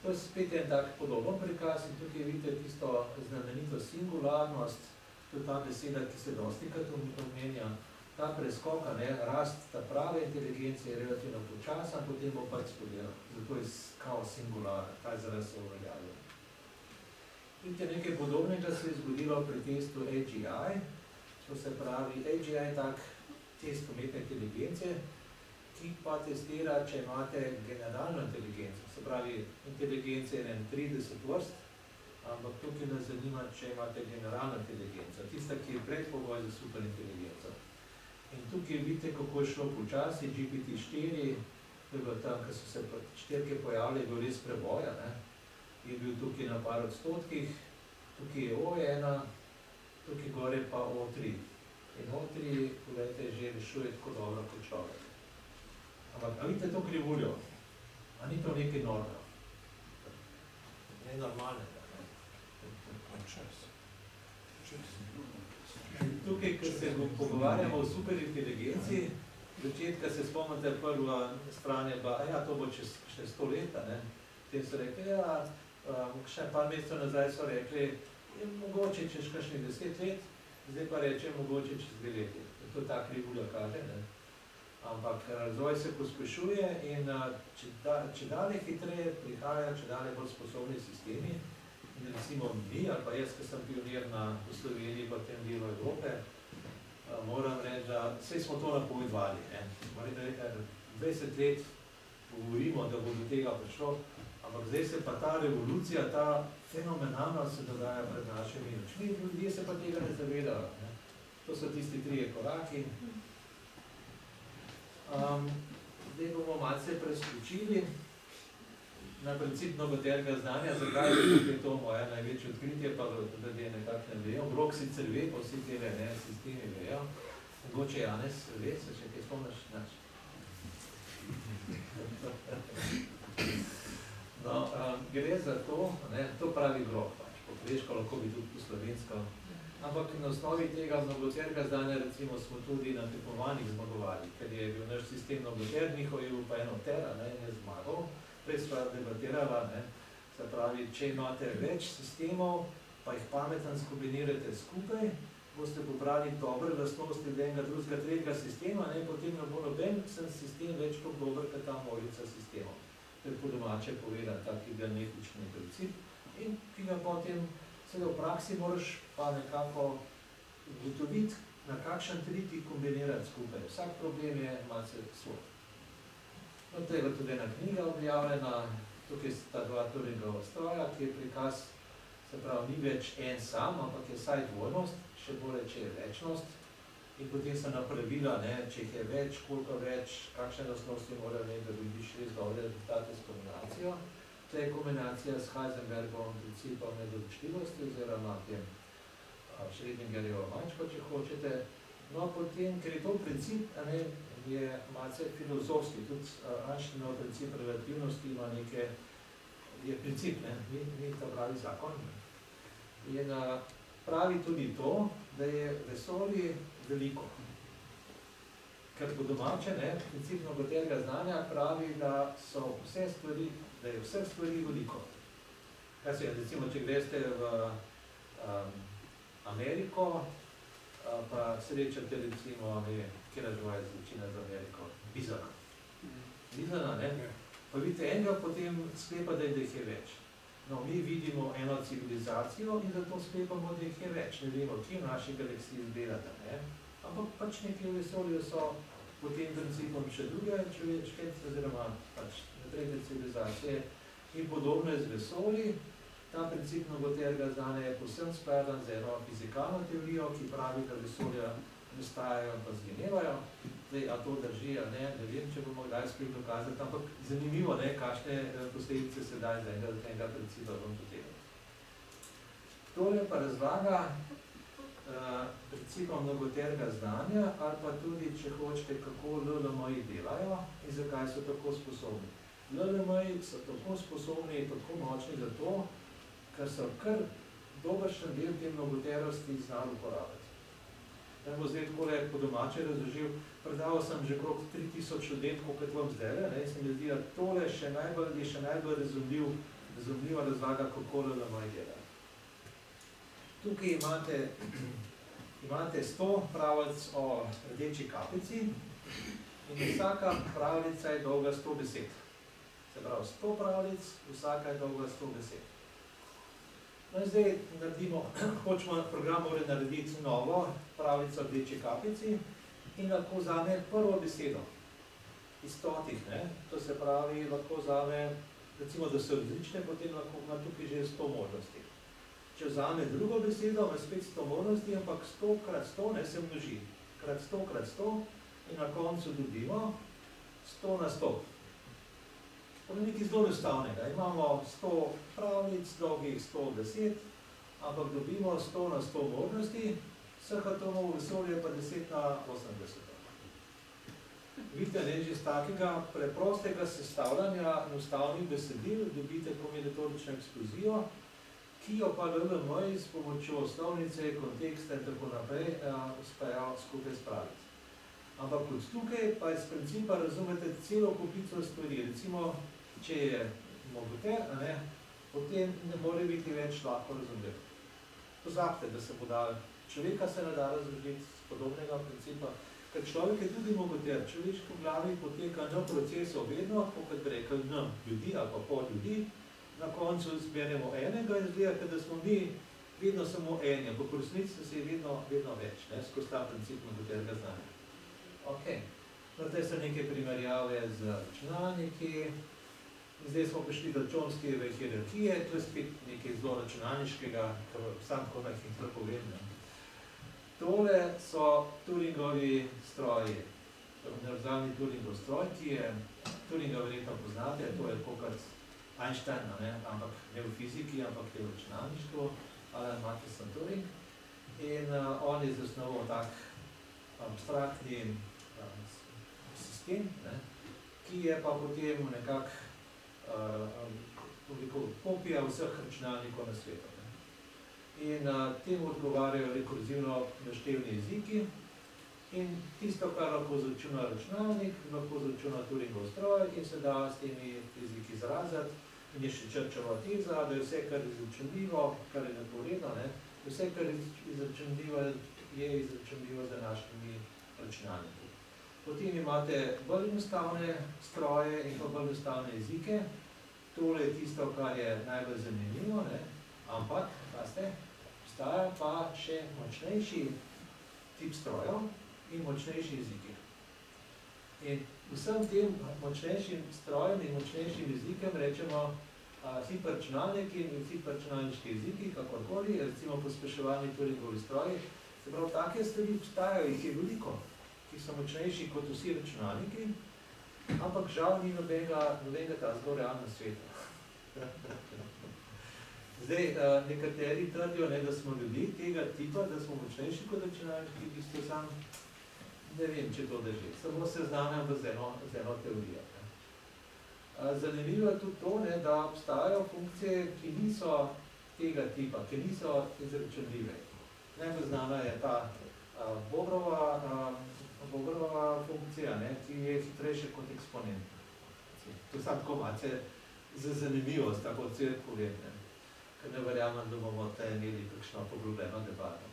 To je spet en tak podoben prikaz in tukaj vidite tisto znamenito singularnost, to je ta beseda, ki se dostikrat omenja, ta preskok, rast ta prave inteligence je relativno počasen, potem bo pač spodjel, zato je kao singular, ta izraz se uveljavlja. Vidite, nekaj podobnega se je zgodilo pri testu AGI. To se pravi, AGI je tak test umetne inteligence, ki pa testira, če imate generalno inteligenco. Se pravi, inteligence je 30 vrst, ampak tukaj nas zanima, če imate generalno inteligenco, tista, ki je predpogoj za superinteligenco. In tukaj vidite, kako je šlo počasi, GPT-4, to je bilo tam, ko so se štirke pojavili, je bil res preboja, je bil tukaj na par odstotkih, tukaj je O1, tukaj gore pa O3. In O3, pogledajte, že rešuje tako dobro kot človek. Ampak, a vidite to krivuljo? A ni to nekaj norga? Ne normalnega, Tukaj, ko se pogovarjamo o superinteligenci, začetka se spomnite prva stran je pa, to bo čez 100 leta, Potem so rekli, še par mesecev nazaj so rekli, mogoče čez kakšnih 10 let, zdaj pa rečem mogoče čez 2 leti. To ta krivulja kaže, Ampak razvoj se pospešuje in če dalje hitreje prihajajo, če dalje bolj sposobni sistemi, in recimo mi, ali pa jaz, ki sem pionir v Sloveniji pa v tem delu Evrope, moram reči, da vse smo to napovedovali. 20 let govorimo, da bo do tega prišlo, ampak zdaj se pa ta revolucija, ta fenomenalno se dogaja pred našimi očmi, ljudje se pa tega ne zavedajo. Ne. To so tisti 3 koraki. Zdaj bomo malce preskočili na princip mnogoterega znanja, zakaj je to moje največje odkritje, pa ljudje nekako ne vejo. Brok sicer ve, pa vsi tele sistemi vejo. Mogoče Janez ve, se še kaj spomniš? Nač. No, gre za to, to pravi Brok, pač, po greško, lahko bi tudi po slovensko. Ampak na osnovi tega mnogoterega znanja, recimo, smo tudi na tekmovanjih zmagovali, ker je bil naš sistem mnogoter, njihov je bil pa enotera, je zmagal. Prej sva debatirala, se pravi, če imate več sistemov, pa jih pametno skombinirate skupaj, boste pobrali dobre lastnosti enega, drugega, tretjega sistema, potem ne bo noben sistem več kot dober, kot ta molica sistemov. To je po domače povedan, tak genetični princip, in ki ga potem v praksi moraš pa nekako ugotoviti, na kakšen tretji kombinirati skupaj. Vsak problem je malce svoj. No, to je tudi ena knjiga objavljena, tukaj sta 2 Turingova stroja, ki je prikaz, se pravi, ni več en sam, ampak je vsaj dvojnost, še bolje, če je večnost. In potem se napravila, če jih je več, koliko več, kakšne lastnosti morajo imeti, da dobiš res dobre rezultate s kombinacijo. To je kombinacija s Heisenbergovim principom nedoločljivosti, oziroma tem Schrödingerjevo mačko, če hočete. No, potem, ker je to princip, je malce filozofski, tudi Einsteinov princip relativnosti ima neke, je princip, ni ta pravi zakon. In pravi tudi to, da je vesolje veliko. Ker po domače, princip mnogoterega znanja pravi, da so vse stvari, da je vseh stvari veliko. Kaj se je, recimo, če greste v Ameriko, pa srečate, recimo, kje razvoja zločina za Ameriko? Bizona. Bizona, pa vidite enega, potem sklepate, da jih je več. No, mi vidimo eno civilizacijo in zato sklepamo, da jih je več. Ne vemo, kje v naši galaksiji izgledate, ampak pač nekje v vesolju so po tem principom še druge človeške, oziroma pač tretje civilizacije in podobno je z vesolji. Ta princip mnogoterega znanja je povsem skladen z eno fizikalno teorijo, ki pravi, da vesolja nastajajo in pa zginevajo. Zdaj, a to drži, ne vem, če bomo kdaj spet dokazati, ampak zanimivo, kakšne posledice se daj z enega principa vam potegniti. Tole pa razlaga principa mnogoterega znanja, ali pa tudi, če hočete, kako LLM-ji delajo in zakaj so tako sposobni. LLM-ji so tako sposobni in tako močni zato, ker so kar dobršen del te mnogoterosti znali uporabiti. Da bo zdaj takole po domače razložil, predaval sem že okrog 3000 študentkov, kot vam zdaj, in se mi zdi, da tole je še najbolj razumljiva razlaga, kako LLM-ji delajo. Tukaj imate 100 pravljic o rdeči kapici in vsaka pravljica je dolga 100 besed. Se pravi, 100 pravljic, vsaka je dolga 100 besed. No in zdaj hočemo program narediti novo pravljico o rdeči kapici in lahko vzame prvo besedo iz 100, to se pravi, lahko vzame, recimo, da so različne, potem lahko ima tukaj že 100 možnosti. Če vzame drugo besedo, ima spet 100 možnosti, ampak 100 krat 100 se množi. Krat 100 krat 100 in na koncu dobimo 100 na 100. To je nekaj zelo enostavnega. Imamo 100 pravljic, dolgih 100 besed, ampak dobimo 100 na 100 možnosti, vseh atomov v vesolju je pa 10 na 80. Vidite, že z takega preprostega sestavljanja enostavnih besedil dobite kombinatorično eksplozijo, ki jo pa LLM-ji s pomočjo osnovnice, konteksta in tako naprej uspejo skupaj spraviti. Ampak od tukaj pa iz principa razumete celo kupico stvari. Recimo, če je mogoter, potem ne more biti več lahko razumljiv. Pozabite, da se bo dal. Človeka se ne da razložiti z podobnega principa, ker človek je tudi mogoter. Človeško v glavi poteka na procesov vedno, kot bi rekel, ljudi ali pa pol ljudi. Na koncu zberemo enega in izgleda, da smo mi vedno samo eni, ampak v resnici se je vedno več, skozi ta princip mogoterega znanja. Ok. Zdaj so neke primerjave z računalniki. Zdaj smo prišli do Chomskyjeve hierarhije, to je spet nekaj zelo računalniškega, kar sam tako hitro povem. Tole so Turingovi stroji, univerzalni Turingov stroj, ki je, Turinga verjetno poznate, to je kot Einstein, ampak ne v fiziki, ampak je v računalništvu, Alan Matheson Turing. In on je zasnoval tak abstraktni sistem, ki je pa potem nekako kopija vseh računalnikov na svetu. In temu odgovarjajo rekurzivno naštevni jeziki. In tisto, kar lahko izračuna računalnik, lahko izračuna Turingov stroj in se da s temi jeziki izraziti. In je še Churchova teza, da je vse, kar je izračunljivo, kar je napovedno, vse, kar je izračunljivo z današnjimi računalniki. Potem imate bolj enostavne stroje in pa bolj enostavne jezike. Tole je tisto, kar je najbolj zanimivo, ampak, pazite, obstaja pa še močnejši tip strojev in močnejši jeziki. In vsem tem močnejšim strojem in močnejšim jezikem rečemo hiperračunalniki in hiperračunalniški jeziki, kakorkoli, recimo pospeševalni Turingovi stroji. Se pravi, take stvari obstajajo, jih je veliko, ki so močnejši kot vsi računalniki, ampak žal ni nobenega tazgo realno sveta. Zdaj, nekateri trdijo, da smo ljudi tega tipa, da smo močnejši kot računalniki, v bistvu sam ne vem, če to drži. Samo seznanjam z eno teorijo. Zanimivo je tudi to, da obstajajo funkcije, ki niso tega tipa, ki niso izračunljive. Najbolj znana je ta Bogrova funkcija, ki je hitrejša kot eksponent. To sam tako malce za zanimivost, tako cirkuletne, ker ne verjamem, da bomo te imeli kakšno poglobljeno debato.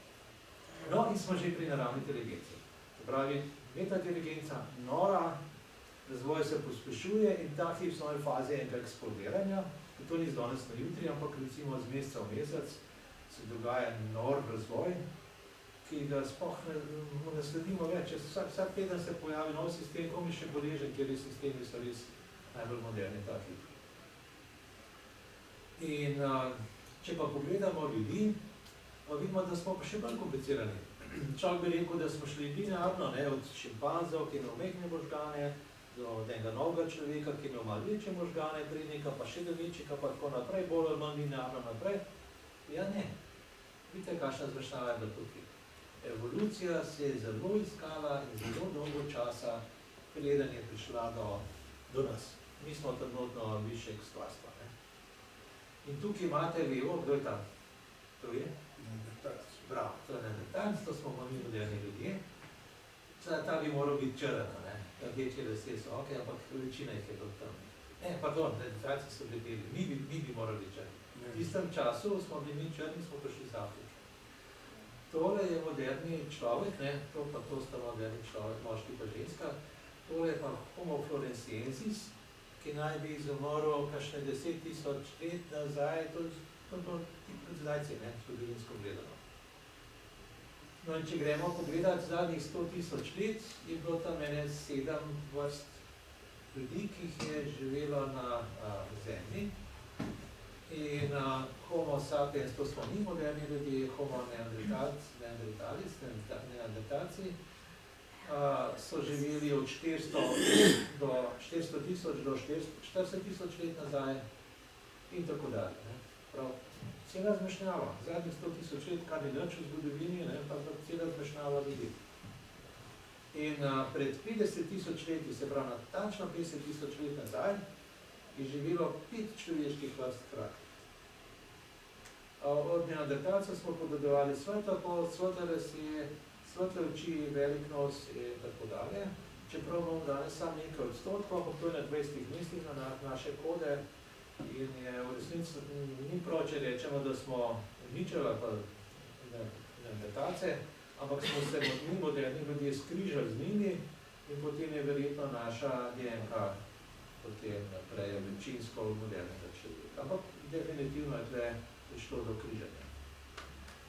No, in smo že pri naravni inteligenci. Se pravi, metainteligenca nora, razvoj se pospešuje in ta hip so faze enega eksplodiranja. To ni z danes na jutri, ampak recimo z meseca v mesec se dogaja nor razvoj, ki ga sploh ne sledimo več. Vsak teden se pojavi nov sistem, komi še boleže, kjer sistemi so res najbolj moderni ta hip. In če pa pogledamo ljudi, vidimo, da smo pa še bolj komplicirani. Človek bi rekel, da smo šli linearno, od šimpanzov, ki ima majhne možgane, do enega novega človeka, ki ima malo večje možgane, prednika pa še do večjega, pa tako naprej, bolj ali manj linearno naprej. Ja, ne. Vidite, kakšna zvršnjava je bila tukaj. Evolucija se je zelo iskala in zelo dolgo časa, preden je prišla do nas. Mi smo trenutno višek stvarstva. In tukaj imate levo, kdo je tam? To je? Neandertalci. Bravo, to je neandertalci, to smo mi moderni ljudje. Ta bi moral biti črna, rdeče lase so ok, ampak večina jih je tudi tam. Pardon, neandertalci so bili beli, mi bi morali biti črni. V tistem času smo bili mi črni, smo prišli iz Afrike. Tole je moderni človek, to sta moderni človek, moški pa ženska. Tole je pa Homo floresiensis, ki naj bi izumrl kakšne 10.000 let nazaj, to tik pred zdajci, zgodovinsko gledano. No in če gremo pogledati zadnjih 100.000 let, je bilo tam 7 vrst ljudi, ki jih je živelo na Zemlji. In Homo sapiens, to smo mi moderni ljudje, Homo neandertalci, so živeli od 400.000 do 40.000 let nazaj in tako dalje. Prav, cela zmešnjava, zadnjih 100.000 let, kar ni nič v zgodovini, pa cela zmešnjava ljudi. In pred 50.000 leti, se pravi natančno 50.000 let nazaj, je živelo 5 človeških vrst hkrati. Od neandertalcev smo podedovali svetlo polt, svetle lase, svetle oči, velik nos in tako dalje. Čeprav imamo danes samo nekaj odstotkov, to je na 20 mestih na naše kode in je v resnici ni prav, če rečemo, da smo ničeli pa neandertalce, ampak smo se mi moderni ljudje skrižali z njimi in potem je verjetno naša DNK potem naprej večinsko modernega človeka. Ampak definitivno je tle prišlo do križanja.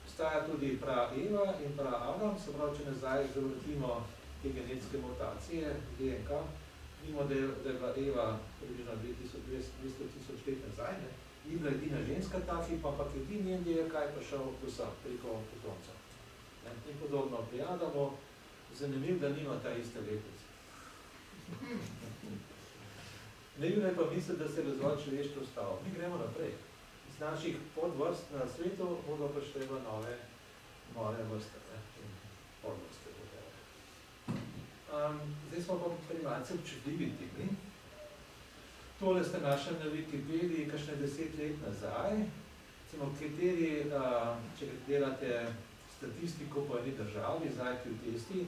Obstaja tudi pra Eva in pra Adam, se pravi, če nazaj zavrtimo te genetske mutacije, DNK, mimo, da je bila Eva približno 200 let nazaj, ne? Ni bila edina ženska ta hip, ampak edini njen DNK je prišel vsem preko potomca. In podobno pri Adamu, zanimiv, da nima ta iste letnice. Naivno je pa misli, da se razvoj človeštva ustavil. Mi gremo naprej. Iz naših podvrst na svetu bodo pa treba nove vrste, in podvrste. Zdaj smo pa pri malce občutljivi temi. Tole ste našli na Wikipediji kakšne 10 let nazaj. Recimo, kateri, če delate statistiko po eni državi, z IQ testi,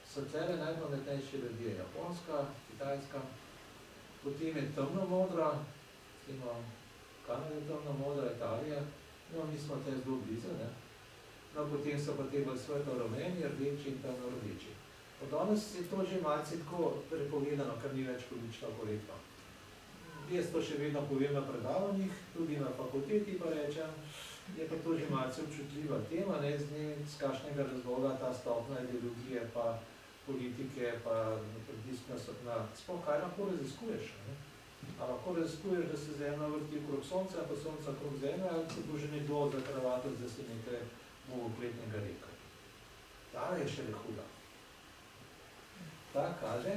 so tle najpametnejši ljudje. Japonska, Kitajska, potem je temno-modra, Kanada je temno-modra, Italija, no, mi smo tle zelo blizu, ne? No, potem so pa te bolj svetlo-rumeni, rdeči in temno-rdeči. Danes je to že malce tako prepovedano, kar ni več politično korektno. Jaz to še vedno povem na predavanjih, tudi na fakulteti pa rečem, je pa to že malce občutljiva tema, ne, z kakšnega razloga ta stopna ideologije pa politike pa pritisk na sploh kaj lahko raziskuješ, ne? A lahko raziskuješ, da se Zemlja vrti okrog Sonca, pa Sonca okrog Zemlje, ali se bo že nekdo zakravatil, da se nekaj bogokletnega rekel. Ta je šele huda. Ta kaže,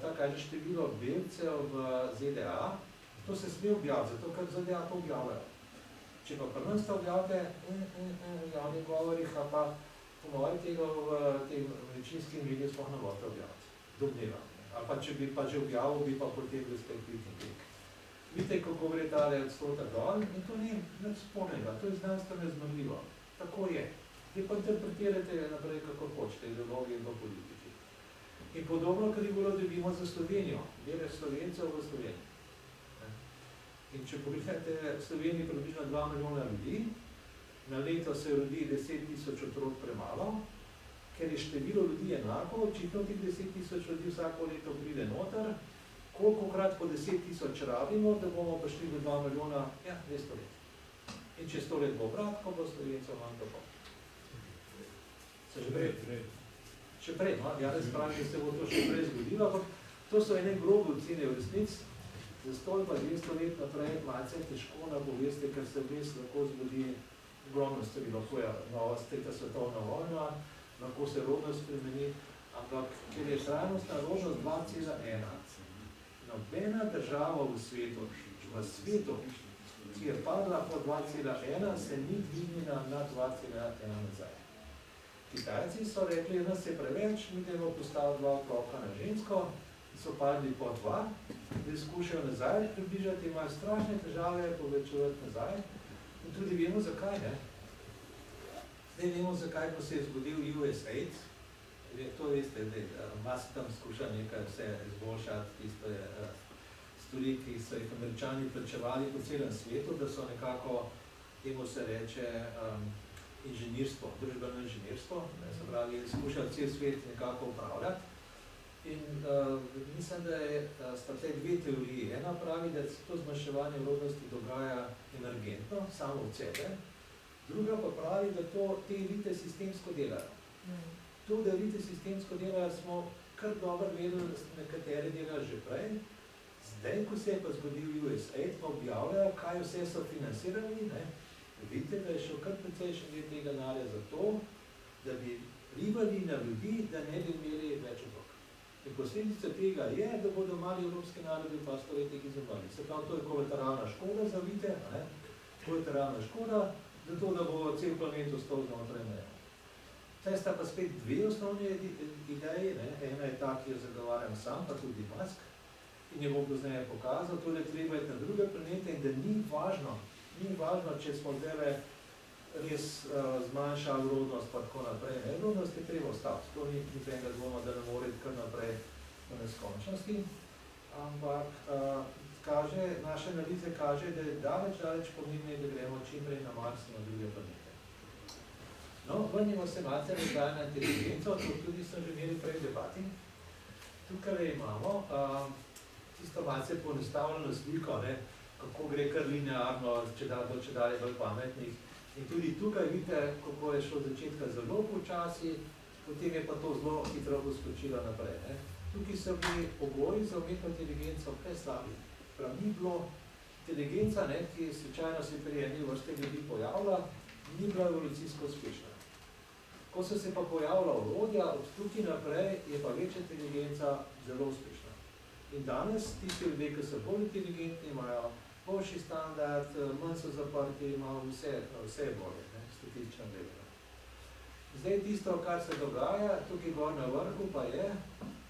ta kaže število belcev v ZDA. To se sme objaviti, zato ker ZDA to objavljajo. Če pa pri nas to objavite v javnih govorih, a pa po mojem tega v tem večinskim mediju sploh ne boste objaviti. Domnevam. Ali pa če bi pa že objavil, bi pa potegnil spet pitni tek. Vidite, kako gre tale odstotek dol, in to ni nič spornega, to je znanstveno izmerljivo. Tako je. Zdaj pa interpretirate naprej, kako hočete, ideologije in politiki. In podobno krivuljo dobimo za Slovenijo, delež Slovencev v Sloveniji. In če pogledate, v Sloveniji približno 2 milijona ljudi, na leto se rodi 10 000 otrok premalo, ker je število ljudi enako, očitno tih 10 000 ljudi vsako leto pride noter, kolikokrat po 10 000 rabimo, da bomo prišli do 2 milijona, 200 let. In če 100 let bo obratko, bo Slovencev manj tako. Se že prej? Še prej, no? Janez pravi, da se bo to še prej zgodilo, ampak to so ene grobe ocene v resnic. Za 100 pa 200 let naprej malce težko napovesti, ker se vmes lahko zgodi ogromno stvari, lahko je nova tretja svetovna vojna, lahko se rodnost spremeni, ampak ker je trajnostna rodnost 2,1. Nobena država v svetu, ki je padla po 2,1, se ni dvignila na 2,1 nazaj. Kitajci so rekli, da se je preveč, mi dajmo postaviti 2 otroka na žensko, so padli po 2, da skušajo nazaj približati, imajo strašne težave povečevati nazaj in tudi vemo zakaj, ne? Zdaj vemo zakaj, ko se je zgodil USAID, to veste, da Musk tam skuša nekaj vse izboljšati, tisto je stvari, ki so jih Američani plačevali po celem svetu, da so nekako, temu se reče, inženirstvo, družbeno inženirstvo, se pravi, skušajo cel svet nekako upravljati. In mislim, da sta te dve teoriji. Ena pravi, da se to zmanjševanje rodnosti dogaja emergentno, samo od sebe. Druga pa pravi, da to te elite sistemsko delajo. To, da elite sistemsko delajo, smo kar dobro vedeli, da so nekateri delajo že prej. Zdaj, ko se je pa zgodil USAID, pa objavljajo, kaj vse so financirali, ne? Vidite, da je šel kar precejšen del tega denarja za to, da bi vplivali na ljudi, da ne bi imeli več otrok. In posledica tega je, da bodo mali evropski narodi v 200 letih izumrli. Se pravi, to je kolateralna škoda za vidite, kolateralna škoda, zato da bo cel planet ostal znotraj meja. Zdaj sta pa spet dve osnovne ideje, ne? Ena je ta, ki jo zagovarjam sam, pa tudi Musk, in je bom pozneje pokazal, to je treba iti na druge planete in da ni važno, če smo zdaj res zmanjšali rodnost pa tako naprej. Ne, rodnost je treba ostati, to ni tega dvoma, da ne more kar naprej v neskončnosti, ampak naše analize kaže, da je daleč pomembneje, da gremo čim prej na Mars in na druge planete. No, vrnimo se malce nazaj na inteligenco, to tudi sem že imeli prej v debati. Tukaj imamo tisto malce ponestavljeno sliko, ne, kako gre kar linearno, če dalje bolj pametnih In tudi tukaj vidite, kako je šlo od začetka zelo počasi, potem je pa to zelo hitro poskočilo naprej. Ne. Tukaj so bili pogoji za umetno inteligenco preslabi. Prav ni bilo inteligenca, ne, ki slučajno se pri eni vrste ljudi pojavila, ni bila evolucijsko uspešna. Ko so se pa pojavila orodja, od tukaj naprej je pa večja inteligenca zelo uspešna. In danes tisti ljudje, ki so bolj inteligentni, imajo boljši standard, manj so zaprti, imajo vse bolje, ne, statistično gledano. Zdaj tisto, kar se dogaja, tukaj gor na vrhu pa je,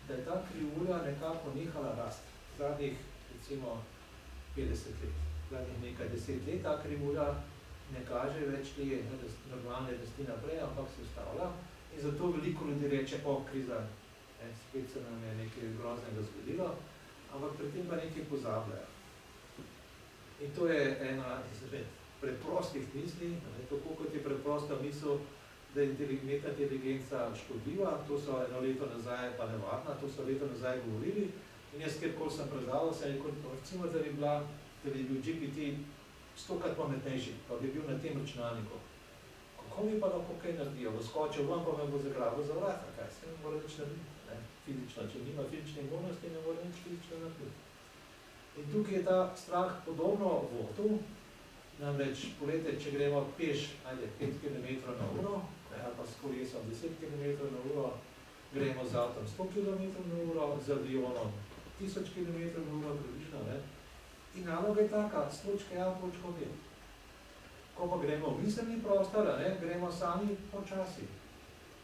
da je ta krivulja nekako nehala rast. Zadnjih, recimo, 50 let, zadnjih nekaj 10 let, ta krivulja ne kaže več te normalne rasti naprej, ampak se ustavlja. In zato veliko ljudi reče, kriza, ne, spet se nam je nekaj groznega zgodilo, ampak pri tem pa nekaj pozabljajo. In to je ena izred preprostih misli, ne, tako kot je preprosta misel, da je umetna inteligenca škodljiva, to so eno leto nazaj pa nevarna, to so leto nazaj govorili. In jaz, kjerkoli sem predstavljal, sem rekel, recimo, da bi bil GPT 100krat pametnejši, pa bi bil na tem računalniku. Kako mi pa lahko kaj naredijo? Bo skočil ven, pa me bo zagrabil za vrata, kaj se ne more nič narediti, ne? Fizično. Če nima fizične možnosti, ne more nič fizično narediti. In tukaj je ta strah podobno vodu, namreč, poglejte, če gremo peš, 5 km/h, ali pa s kolesom 10 km/h, gremo z avtom 100 km/h, z avionom 1000 km/h približno, ne? In naloga je taka, s točke A v točko B. Ko pa gremo v miselni prostor, ne, gremo sami počasi.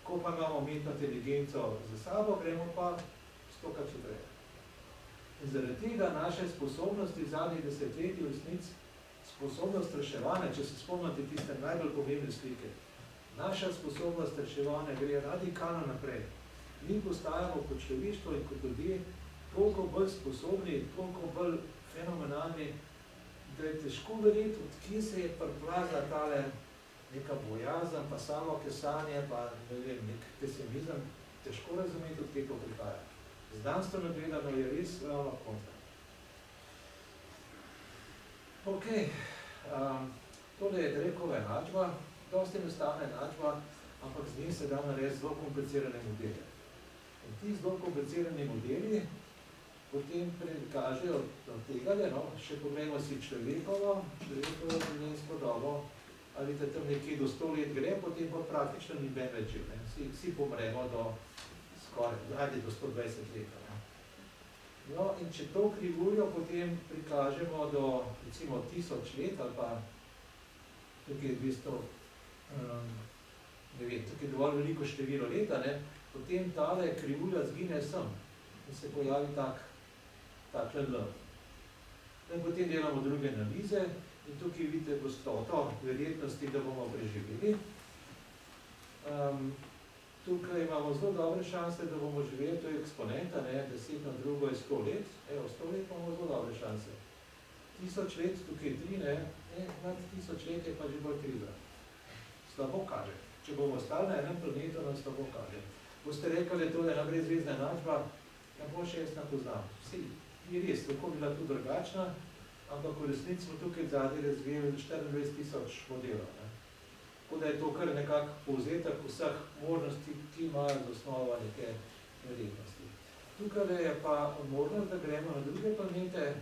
Ko pa imamo umetno inteligenco za sabo, gremo pa 100krat hitreje. In zaradi tega naše sposobnosti zadnjih desetletij v resnici, sposobnost reševanja, če se spomnite tiste najbolj pomembne slike, naša sposobnost reševanja gre radikalno naprej. Mi postajamo kot človeštvo in kot ljudje toliko bolj sposobni, toliko bolj fenomenalni, da je težko verjeti, od kje se je priplazila tale neka bojazen, pa samo kesanje, pa ne vem, nek pesimizem, težko razumeti, od kje to prihaja. Znanstveno gledano je res ravno kontra. Ok, tole je Drakova enačba, dosti enostavna enačba, ampak z njim se da narediti zelo komplicirane modele. In ti zelo komplicirani modeli potem kažejo do tega, no, še pogledamo si človekovo življenjsko dobo, ali da tam nekje do 100 let gre, potem pa praktično ni ben več živ, ne. Vsi pomremo do skoraj, do 120 let. Ne. No, in če to krivuljo potem prikažemo do, recimo, 1000 let, ali pa tukaj je 200, ne vem, tukaj je dovolj veliko število leta, ne, potem tale krivulja zgine sem in se pojavi takle L. In potem delamo druge analize in tukaj vidite gostoto verjetnosti, da bomo preživeli. Tukaj imamo zelo dobre šanse, da bomo živeli, to je eksponenta, ne, 10 na drugo je 100 let, evo, 100 let imamo zelo dobre šanse. 1000 let, tukaj 3, ne, nad 1000 let je pa že bolj kriza. Slabo kaže. Če bomo ostali na enem planetu, nam slabo kaže. Boste rekli, to je ena brezvezna enačba, ja, boljše jaz ne poznam. Vsi, je res, lahko bila tudi drugačna, ampak v resnici smo tukaj zadnji razvijali 24.000 modelov. Ne. Tako da je to kar nekak povzetek vseh možnosti, ki imajo za osnovo neke verjetnosti. Tukaj je pa možnost, da gremo na druge planete,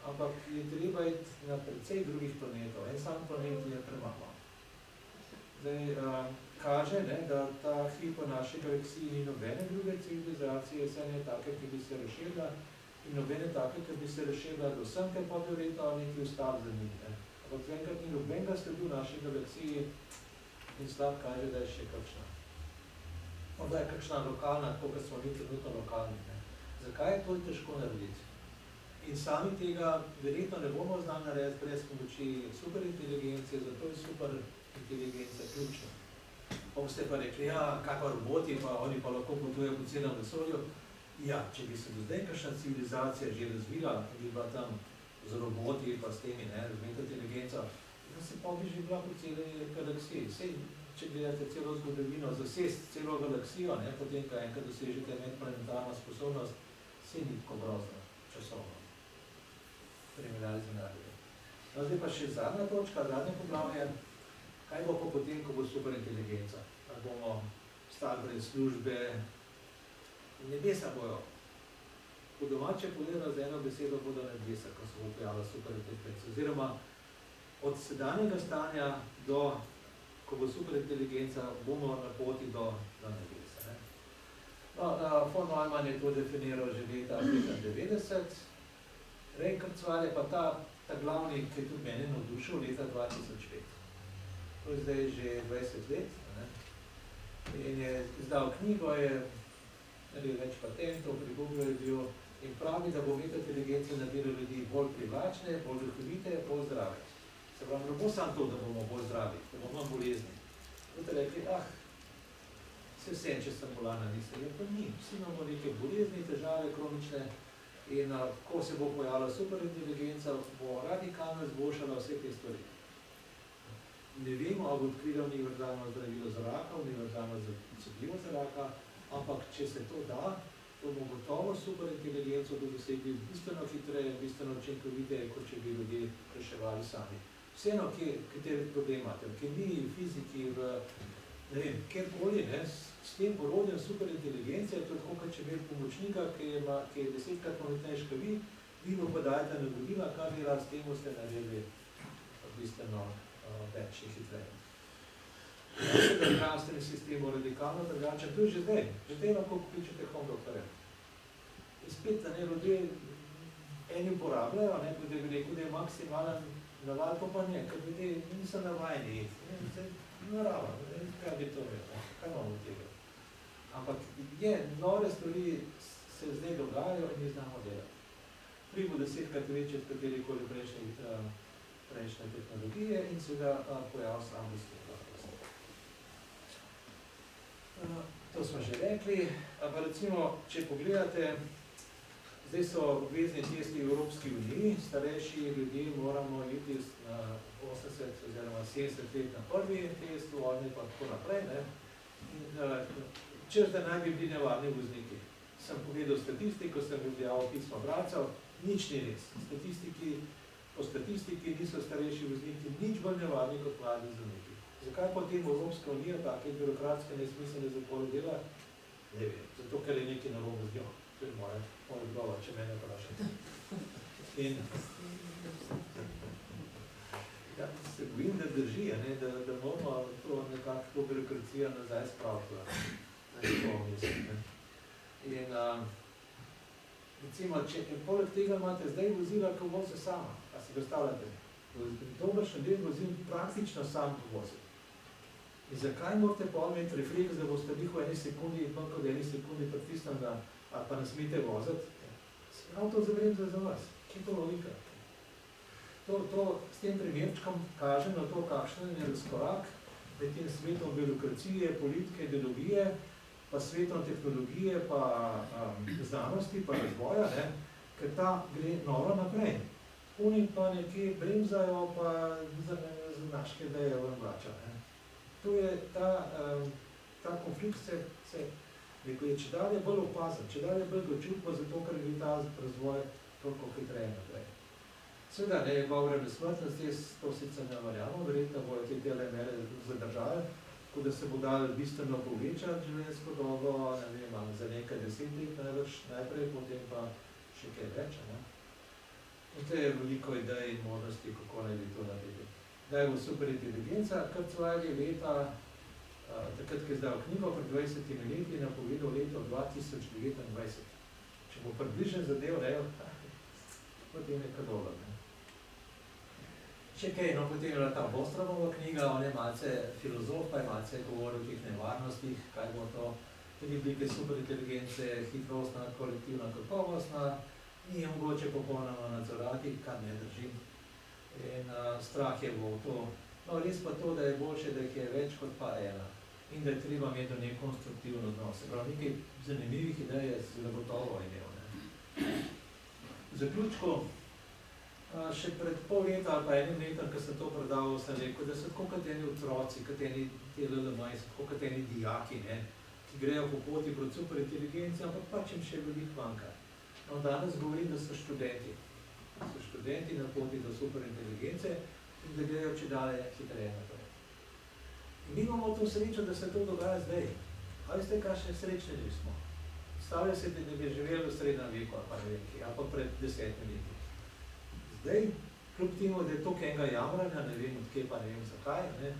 ampak je treba iti na precej drugih planetov. En sam planet je premalo. Zdaj, kaže, ne, da ta hip v naši galaksiji ni nobene druge civilizacije, vse ne take, ki bi se razširila, in nobene take, ki bi se razširila do sem, ker pa verjetno nekaj ustav za njih. Ampak enkrat ni nobenega sledu v naši galaksiji in slab kaže, da je še kakšna. Morda je kakšna lokalna, tako kot smo mi trenutno lokalni. Ne. Zakaj je to težko narediti? In sami tega verjetno ne bomo znali narediti brez pomoči superinteligence, zato je superinteligence ključna. Pa boste pa rekli, ja, kaj pa roboti, pa oni pa lahko potujejo po celem vesolju. Ja, če bi se do zdaj kakšna civilizacija že razvila, ki bi bila tam z roboti, pa s temi, ne, razumete inteligenco, da se pa bi že bila po celi galaksiji. Sej, če gledate celo zgodovino, zasest celo galaksijo, ne, potem, kaj enkrat dosežete medplanetarno sposobnost, sej ni tako grozno, časovno. Primerjali z energijo. No, zdaj pa še zadnja točka, zadnje poglavje, Kaj bo pa potem, ko bo superinteligenca? Ali bomo stali brez službe? Nebesa bojo. Po domače povedano z eno besedo bodo nebesa, ko se bo pojavila superinteligenca. Oziroma od sedanjega stanja do, ko bo superinteligenca, bomo na poti do nebesa. Ne? No, von Neumann je to definiral že leta 1990. Ray Kurzweil je pa ta glavni, ki je tudi mene navdušil, leta 2005. To je zdaj že 20 let. Ne? In je izdal knjigo, je naredil več patentov, pri Google je bil in pravi, da bo umetna inteligenca naredila ljudi bolj privlačne, bolj duhovite, bolj zdrave. Se pravi, ne bo samo to, da bomo bolj zdravi, da bomo manj bolezni. Boste rekli, se vsem, če sem bolana, nisem. Ja, pa ni. Vsi imamo neke bolezni, težave, kronične in ko se bo pojavila superinteligenca, bo radikalno izboljšala vse te stvari. Ne vemo, ali bo odkrila univerzalno zdravilo za raka, univerzalno cepivo za raka, ampak če se to da, to bo gotovo superinteligenco dosegli bistveno hitreje, bistveno učinkoviteje, kot če bi ljudje reševali sami. Vseeno, kateri problem imate, v kemiji, v fiziki, ne vem, kjerkoli, ne, s tem orodjem superinteligencije, to je tako, kot če imeli pomočnika, ki je 10-krat pametnejši kot vi mu pa dajete navodila, kar dela, s tem boste naredili bistveno več in hitreje. Zdravstveni sistem bo radikalno drugačen, to je že zdaj. Že zdaj lahko pokličete home doktorja. In spet, da ne ljudje eni uporabljajo, ne, da bi rekel, da je maksimalen navad, pa ne, ker ljudje niso navajeni jeti. Narava, kaj bi to imel, kaj imamo od tega. Ampak nove stvari se zdaj dogajajo in jih znamo delati. Pri bo 10-krat večji od katerikoli prejšnje tehnologije in se ga pojavil sam v To smo že rekli, pa recimo, če pogledate, zdaj so obvezni testi v Evropski uniji, starejši ljudje moramo iti na 80 oziroma 70 let na prvi test, vodni pa tako naprej. Ne? Čez da naj bi bili nevarni vozniki. Sem povedal statistiko, sem objavil pismo bralcev, nič ni res. Po statistiki niso starejši vozniki nič bolj nevarni kot mladi vozniki. Zakaj potem Evropska unija take birokratske nesmiselne zakone dela? Ne vem, zato ker je nekaj narobe z njo. To je moj odgovor, če mene vprašate. In se bojim, da drži, da moramo to nekako to birokracijo nazaj spraviti. In recimo, če poleg tega imate zdaj vozila, ko vozi sama, a si predstavljate? Dobršen del vozil praktično sam vozi. In zakaj morate pol imeti refleks, da boste njihov eni sekundi in kot eni sekundi pritisnem, ali pa ne smete voziti? Avto zavremza za vas. Kje je to logika? To s tem primerčkom kaže na to, kakšen je razkorak med tem svetom birokracije, politike, ideologije, pa svetom tehnologije, pa znanosti, pa razvoja, ne? Ker ta gre noro naprej. Oni pa nekje bremzajo, pa za naške ideje ven vrača. To je ta konflikt se je čedalje bolj opazen, čedalje bolj dočutno, zato ker gre ta razvoj toliko hitreje naprej. Seveda, ne je govore na smrtnosti, jaz to sicer ne verjamem, verjetno bojo te telemere zadržali, tako da se bo dal bistveno povečati življenjsko dobo, ne vem, za nekaj 10 let najprej, potem pa še kaj več. In to je veliko idej in možnosti, kako naj bi to naredili. Da je bo superinteligenca, Kurzweil je leta, takrat, ki je zdal knjigo, pred 20 leti napovedal leto 2029. Če bo približen zadev, potem je kar dobro. Še kaj, potem je ta Bostrovova knjiga, on je malce filozof, pa je malce govoril o teh nevarnostih, kaj bo to, tudi oblike superinteligence, hitrostna, kolektivna, kakovostna, ni je mogoče popolnoma nadzorati, kar ne drži. In strah je bo to. No, res pa to, da je boljše, da jih je več kot pa ena. In da je treba imeti do nek konstruktivno odnos. Se pravi, nekaj zanimivih idej je zagotovo imel. V zaključku, še pred pol leta ali pa enim letom, ko sem to predaval, sem rekel, da so tako kot eni otroci, kot eni LLM-ji, tako kot eni dijaki, ki grejo po poti proti superinteligenci, ampak pač jim še veliko manjka. No, danes govorim, da so študenti. So študenti na poti do superinteligence in da grejo čedalje hitreje naprej. Mi imamo to srečo, da se to dogaja zdaj. A veste, kakšne srečneži smo? Stavlja se, da bi živeli v srednjem veku, ali pa ne vem kje, ali pa pred 10 leti. Zdaj, kljub temu, da je toliko enega jamranja, ne vem odkje, pa ne vem zakaj, ne,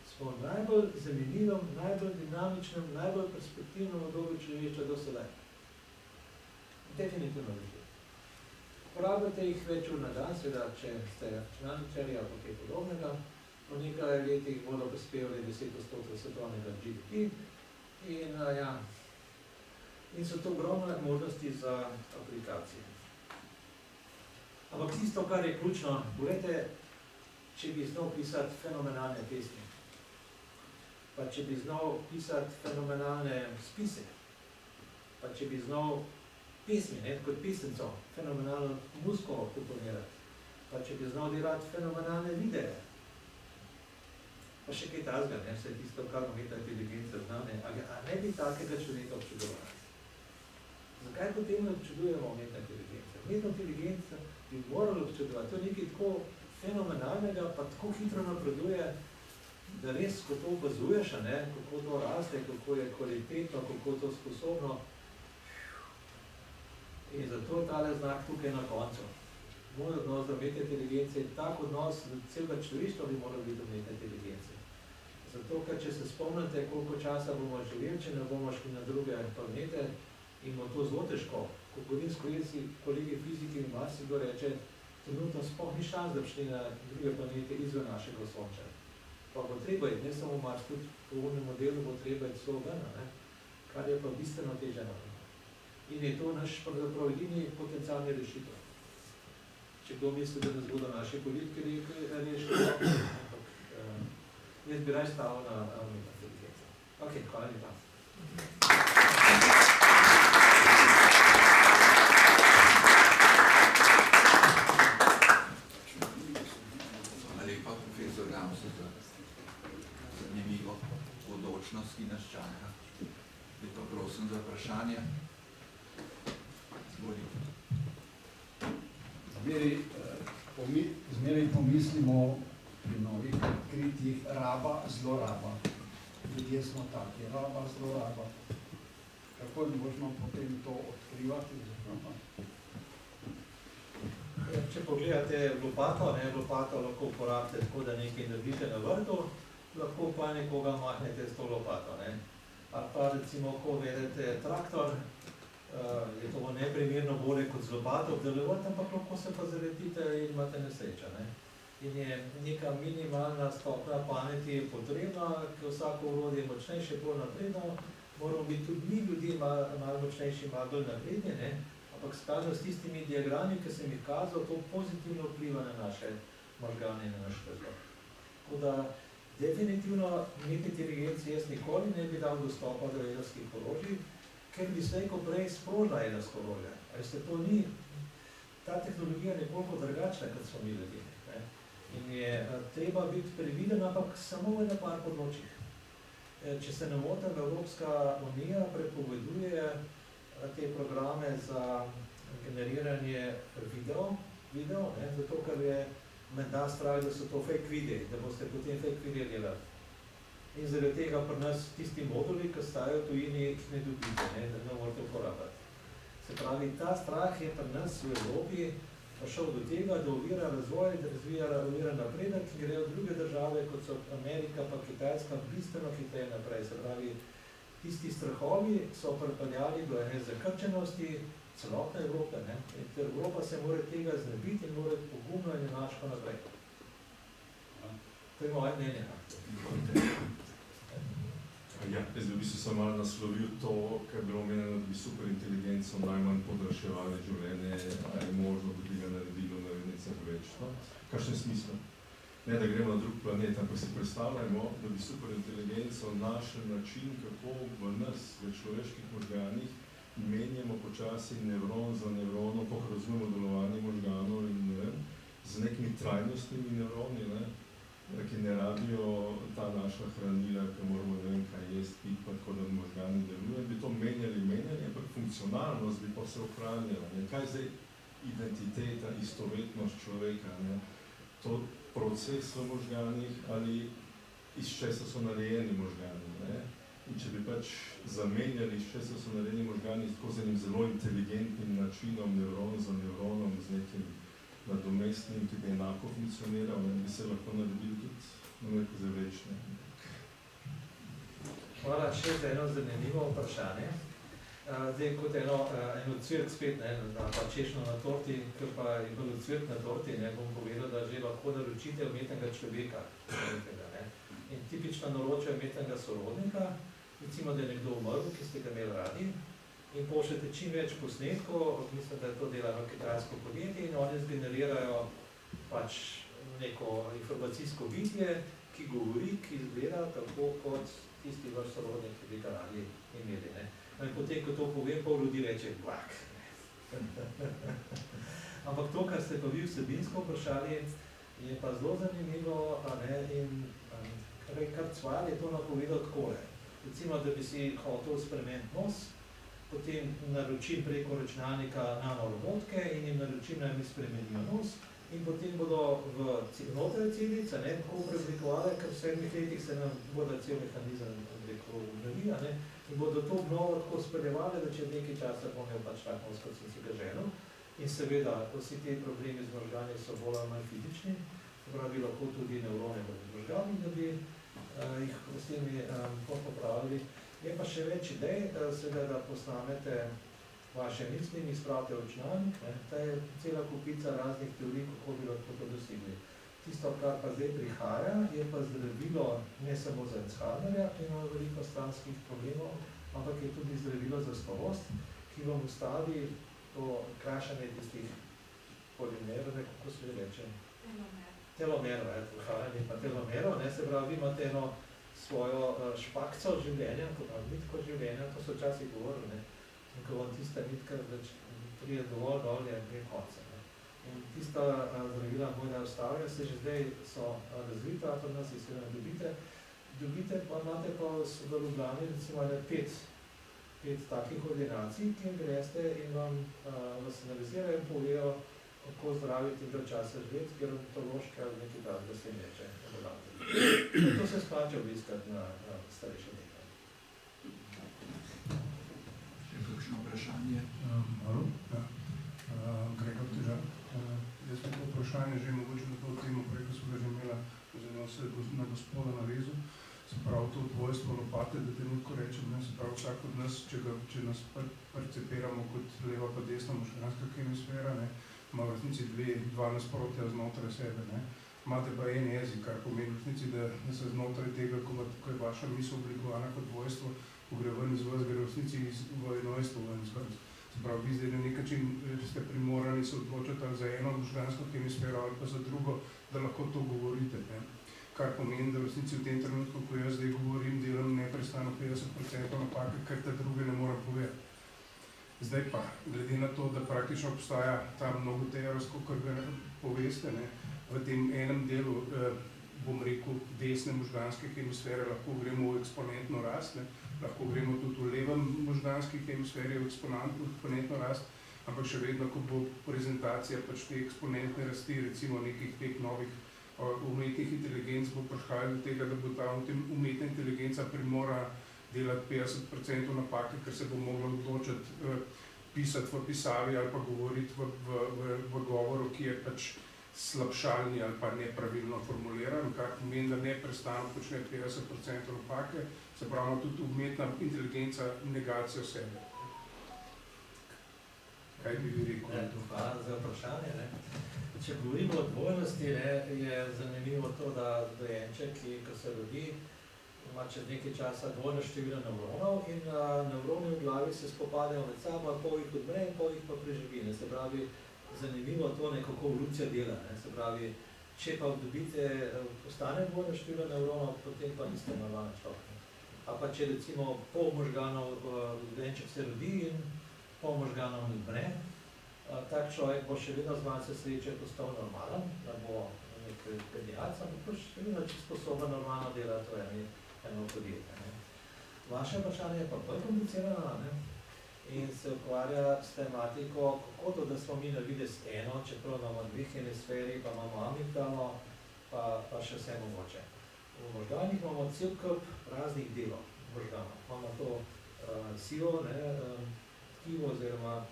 smo v najbolj zanimivem, najbolj dinamičnem, najbolj perspektivnem obdobju človeštva do sedaj. Definitivno drži. Porabite jih več ur na dan, seveda, če ste računalničarji ali kaj podobnega, v nekaj letih bodo prispevali 10% svetovnega GDP in so to ogromne možnosti za aplikacije. Ampak tisto, kar je ključno, poglejte, če bi znal pisati fenomenalne pesmi, pa če bi znal pisati fenomenalne spise, pa če bi znal pesmi, kot pisenco, fenomenalno muziko komponirati, pa če bi znal delati fenomenalne videe, pa še kaj tazga, vse tisto, kar umetna inteligenca zna, a ne bi takega človeka občudovali. Zakaj potem ne občudujemo umetna inteligenca? Umetna inteligenca bi morali občudovati. To je nekaj tako fenomenalnega, pa tako hitro napreduje, da res, ko to opazuješ, kako to raste, kako je kvalitetno, kako to sposobno. In zato tale znak tukaj na koncu. Moj odnos do umetne inteligence je tak odnos, da celega človeštva bi moral biti umetna inteligenca. Zato, ker če se spomnite, koliko časa bomo živeli, če ne bomo šli na druge planete, in bo to zelo težko. Ko govorim s kolegi fiziki in marsikdo reče, trenutno sploh ni šans, da bi šli na druge planete izven našega Sonča. Pa bo treba iti, ne samo Mars, tudi po urnem modelu bo treba iti celo ven, kar je pa bistveno težje narediti. In je to naš pravzaprav edini potencialni rešitev. Če kdo misli, da nas bodo naše politike rešili, ampak jaz bi raje stavil na umetno inteligenco. Ok, hvala lepa. Zanimivo bodočnost, ki nas čaka. Bi pa prosim za vprašanje. Zmeraj pomislimo pri novih odkritjih raba, zloraba. Ljudje smo taki, raba, zloraba. Kako je možno potem to odkrivati? Če pogledate lopato, lopato lahko uporabite tako, da nekaj naredite na vrtu, lahko pa nekoga mahnete s to lopato. Ali pa recimo, ko vedete traktor, je to neprimerno bolje kot z lopato obdelovati, ampak lahko se pa zaletite in imate nesreča. In je neka minimalna stopnja pameti je potrebna, ker vsako orodje je močnejše, bolj napredno, moramo biti tudi mi ljudje malo močnejši, malo bolj napredni, ampak skladno s tistimi diagrami, ki sem jih kazal, to pozitivno vpliva na naše možgane in na naš razvoj. Tako da, definitivno umetni inteligenci jaz nikoli ne bi dal dostopa do jedrskih orožij, ker bi slejko prej sprožila jedrsko orožje. Veste, to ni, ta tehnologija je nekoliko drugačna, kot smo mi ljudje. In je treba biti previden, ampak samo v par področjih. Če se ne motim, Evropska unija prepoveduje te programe za generiranje video, zato ker je menda strah, da so to fake videi, da boste potem fake videi delali. In zaradi tega pri nas tisti moduli, ki stajajo v tujini, jih ne dobite, da ne morate uporabljati. Se pravi, ta strah je pri nas v Evropi prišel do tega, da ovira razvoj, da ovira napredek, ki grejo druge države, kot so Amerika pa Kitajska, bistveno hitreje naprej. Se pravi, tisti strahovi so pripeljali do ene zakrčenosti celotne Evrope. In Evropa se mora tega znebiti in mora pogumno in enačko naprej. To je moje mnenje. Ja, jaz bi se samo malo naslovil to, kar je bilo omenjeno, da bi superinteligenco najmanj podraševali življenje, a je možno, da bi ga naredilo narednica večno. Kakšen smisel? Ne, da gremo na drug planet, ampak si predstavljamo, da bi superinteligenco našel način, kako v nas, v človeških možganih, menjamo počasi nevron za nevrono, kako razumemo delovanje možganov in ne vem, z nekimi trajnostnimi nevroni, ki ne rabijo ta naša hranila, ki moramo ne vem kaj jesti, piti, pa tako da možgani delujejo, bi to menjali, ampak funkcionalnost bi pa se ohranjala. Kaj zdaj identiteta, istovetnost človeka, to proces v možganih ali iz česa so narejeni možgani. Ne? In če bi pač zamenjali, iz česa so narejeni možgani tako z enim zelo inteligentnim načinom, nevron za nevronom, z nekim nadomestnim, ki bi enako funkcioniral, ne? Bi se lahko naredil tudi neko zavlečne. Hvala še za eno zanimivo vprašanje. Zdaj, kot eno cvirt spet, pa češnjo na torti, ker pa je bil cvirt na torti, bom povedal, da že lahko naročite umetnega človeka. In tipična naročja umetnega sorodnika, recimo, da je nekdo umrl, ki ste ga imeli radi, in pošljete čim več posnetkov, mislim, da je to delano kitajsko podjetje, in oni zgenerirajo pač neko informacijsko bitje, ki govori, ki izgleda tako kot tisti vaš sorodnik, ki bi ga radi imeli. In potem, ko to povem, pol ljudi reče, kvak. Ampak to, kar ste pa vi vsebinsko vprašali, je pa zelo zanimivo, in kar Cval je to napovedal takole. Recimo, da bi si hotel spremeniti nos, potem naročim preko računalnika nanorobotke in jim naročim, naj mi spremenijo nos, in potem bodo znotraj celic tako preoblikovali, ker v 7 letih se nam bodo cel mehanizem obnovi, in bodo to obnovo tako speljevali, da čez nekaj časa bom imel pač tak nos, kot sem si ga želel. In seveda, vsi te problemi z možgani so bolj ali manj fizični, pravi lahko tudi nevrone v možgani, da bi jih s temi popravili. Je pa še več idej, seveda, da posnamete vaše misli in spravite v računalnik. Ta je cela kupica raznih teorij, kako bi lahko to dosegli. Tisto, kar pa zdaj prihaja, je pa zdravilo ne samo za Alzheimerja, ki ima veliko stranskih problemov, ampak je tudi zdravilo za starost, ki vam ustavi to krašanje tistih polimerov, kako se reče? Telomerov, telomerov, se pravi, vi imate eno svojo špakco življenja, nitko življenja, to so včasih govorili, in ko vam tista nitka prije dovolj dol, je konca. In tista zdravila bojda ustavlja, se že zdaj so razvita, pri nas jih seveda dobite, pa imate pa v Ljubljani recimo 5 takih ordinacij, ki jim greste in vas analizirajo in povejo, kako zdraviti do časa živeti, gerontološke ali nekaj takega se jim reče. To se splača obiskati na starejše nekaj. Še kakšno vprašanje? Halo? Gregor Težak. Jaz bi to vprašanje že mogoče na to temo prej, ko smo ga že imela, oziroma se na gospoda navezal, se pravi to dvojstvo lopate, da trenutko rečem, se pravi vsak od nas, če nas percepiramo kot leva pa desna možganska hemisfera, ima v resnici dva nasprotja znotraj sebe. Imate pa en jezik, kar pomeni v resnici, da se znotraj tega, ko je vaša misel oblikovana kot dvojstvo, ko gre ven iz vas, gre v resnici v enojstvo ven iz vas. Se pravi, vi zdaj na nek način ste primorani se odločiti za eno možgansko hemisfero ali pa za drugo, da lahko to govorite. Kar pomeni, da v resnici v tem trenutku, ko jaz zdaj govorim, delam neprestano 50% napake, ker te druge ne morem povedati. Zdaj pa, glede na to, da praktično obstaja ta mnogoterost, kot ga poveste, v tem enem delu, bom rekel, desne možganske hemisfere lahko gremo v eksponentno rast, lahko gremo tudi v levem možganski hemisferi v eksponentno rast, ampak še vedno, ko bo prezentacija pač te eksponentne rasti, recimo nekih teh novih umetnih inteligenc, bo prihajalo do tega, da bo ta umetna inteligenca primora delati 50% napake, ker se bo mogla odločiti pisati v pisavi ali pa govoriti v govoru, ki je pač slabšalni ali pa nepravilno formuliran, kar pomeni, da neprestano počne 50% napake, se pravi tudi umetna inteligenca negacijo sebe. Kaj bi vi rekel? Hvala za vprašanje. Če govorimo o dvojnosti, je zanimivo to, da dojenček, ko se rodi, ima čez nekaj časa dvojno število nevronov in nevroni v glavi se spopadajo med sabo, pol jih odmre in pol jih pa preživi. Se pravi, zanimivo to nekako evolucija dela. Se pravi, če pa dobite, postane dvojno število nevronov, potem pa niste normalni človek. A pa če recimo pol možganov dojenček se rodi in pol možganov odmre, tak človek bo še vedno z malce sreče postal normalen, da bo nek pediac, ampak še vedno sposoben normalno delati v eno podjetje. Vaše vprašanje je pa bolj komplicirano in se ukvarja s tematiko, kako to, da smo mi na videz eno, čeprav imamo dve hemisferi, pa imamo amigdalo, pa še vse mogoče. V možganih imamo cel kup raznih delov možganov. Imamo to sivo, tkivo oziroma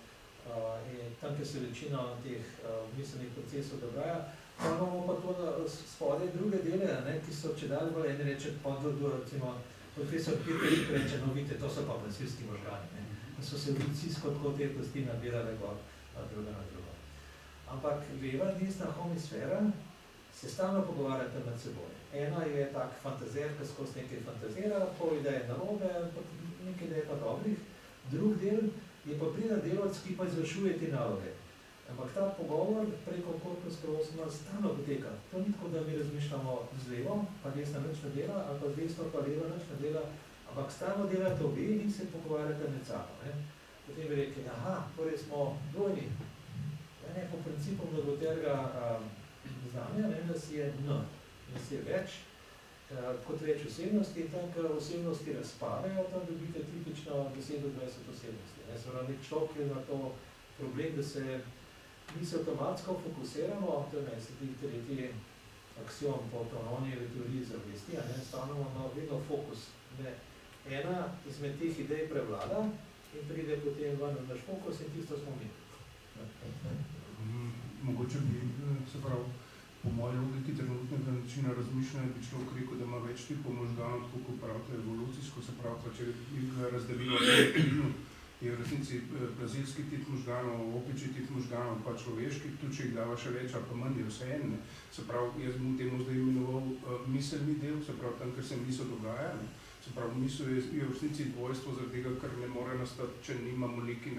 tam, kjer se večina teh miselnih procesov dogaja. Pa imamo pa to spodaj druge dele, ki so čedalje bolj, eni reče, recimo, profesor Pirker reče, no vidite, to so pa bensilski možgani, da so se bensilsko tako te kosti nabirale gor, druga na drugo. Ampak leva, desna hemisfera se stalno pogovarjate med seboj. Ena je tak fantazer, ki skozi nekaj fantazira, pol ideje narobe, nekaj ideje pa dobrih. Drug del je pa priden delavec, ki pa izvršuje te naloge. Ampak ta pogovor preko korpus kalosuma stalno poteka. To ni tako, da mi razmišljamo z levo, pa desna nič ne dela, ali pa z desno pa leva nič ne dela, ampak stalno delate obe in se pogovarjate med sabo. Potem bi rekli, aha, torej smo dvojni. Po principu mnogoterga znanja, da si je N, da si je več, kot več osebnosti, in tam, ker osebnosti razpadajo, tam dobite tipično 10-20 osebnosti. Se pravi, nek človek je na to problem, da se mi se avtomatsko fokusiramo, to je se tretji aksiom po Tononijevi teoriji zavesti, stalno imamo vedno fokus. Ena izmed teh idej prevlada in pride potem ven naš fokus in tisto smo mi. Mogoče bi, se pravi, po moji logiki trenutnega načina razmišljanja bi človek rekel, da ima več tipov možganov, tako kot pravite evolucijsko, se pravi, če bi ga razdelilo je v resnici brazilski tip možganov, opičji tip možganov, pa človeški, tudi če jih dava še več, ali pa manj je vse en. Se pravi, jaz bom temu zdaj imenoval miselni del, se pravi, tam, kjer se misel dogaja. Se pravi, misel je v resnici dvojstvo zaradi tega, ker ne more nastati, če nimamo nekaj,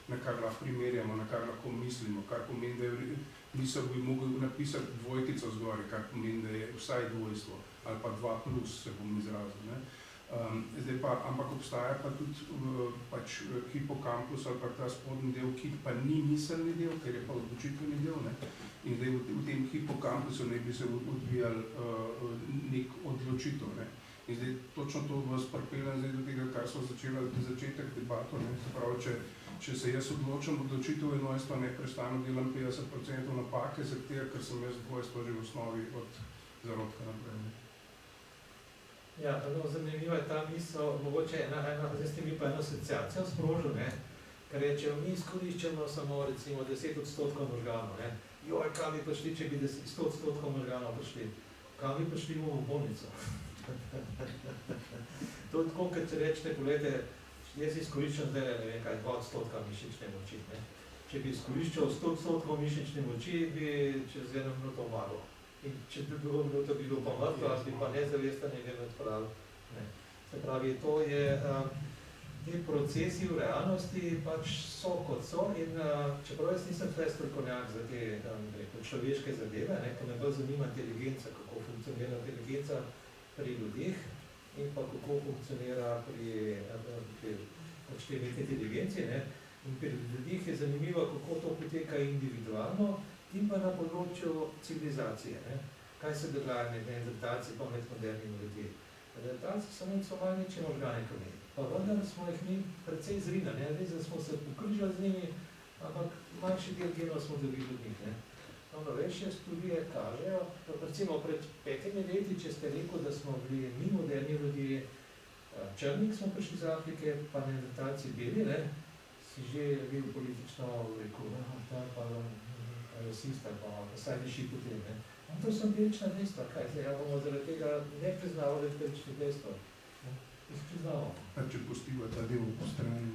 na kar lahko primerjamo, na kar lahko mislimo, kar pomeni, da je misel bi mogel napisati dvojkico zgori, kar pomeni, da je vsaj dvojstvo, ali pa 2+, se bom izrazil. Zdaj pa, ampak obstaja pa tudi pač hipokampus ali pa ta spodnji del, ki pa ni miselni del, ker je pa odločitveni del. In zdaj v tem hipokampusu ne bi se odvijal nek odločitev. In zdaj točno to vas pripeljem zdaj do tega, kar smo začeli začetek debato. Se pravi, če se jaz odločim odločitev enojstva, neprestano delam 50% napake, zaradi tega, ker sem jaz dvojstvo že v osnovi od zarodka naprej. Ja, zanimiva je ta misel, mogoče zdaj ste mi pa eno asociacijo sprožil, ker reče, mi izkoriščamo samo recimo 10% možganov. Joj, kam bi prišli, če bi 100% možganov prišli? Kam bi prišli v bolnico? To je tako, kad če rečete, pogledajte, jaz izkoriščam zdaj, ne vem kaj, 2% mišične moči. Če bi izkoriščal 100% mišične moči, bi čez 1 minuto umrl. In če bi bilo minuto bilo pa mrtvo, bi pa nezavesten in vedno odpravil. Se pravi, to je, te procesi v realnosti pač so kot so in čeprav jaz nisem tukaj strokovnjak za te človeške zadeve, ko me bolj zanima inteligenca, kako funkcionira inteligenca pri ljudeh in pa kako funkcionira pri te inteligenci. In pri ljudeh je zanimivo, kako to poteka individualno in pa na področju civilizacije. Kaj se dogaja med neandertalci pa med modernimi ljudmi? Neandertalci so imeli malo večje možgane kot mi, pa vendar smo jih mi precej zrinali, res da smo se pokrižali z njimi, ampak manjši del genov smo dobili od njih. Novejše študije kažejo, da recimo pred 5 leti, če ste rekel, da smo bili mi moderni ljudje, črni, ki smo prišli z Afrike, pa neandertalci beli, si že bil politično rekel, pa rasista, pa vsaj višji potem. To so empirična dejstva, kaj zdaj, bomo zaradi tega ne priznavali empiričnih dejstva. Jih priznavamo. Če postiva ta del po strani,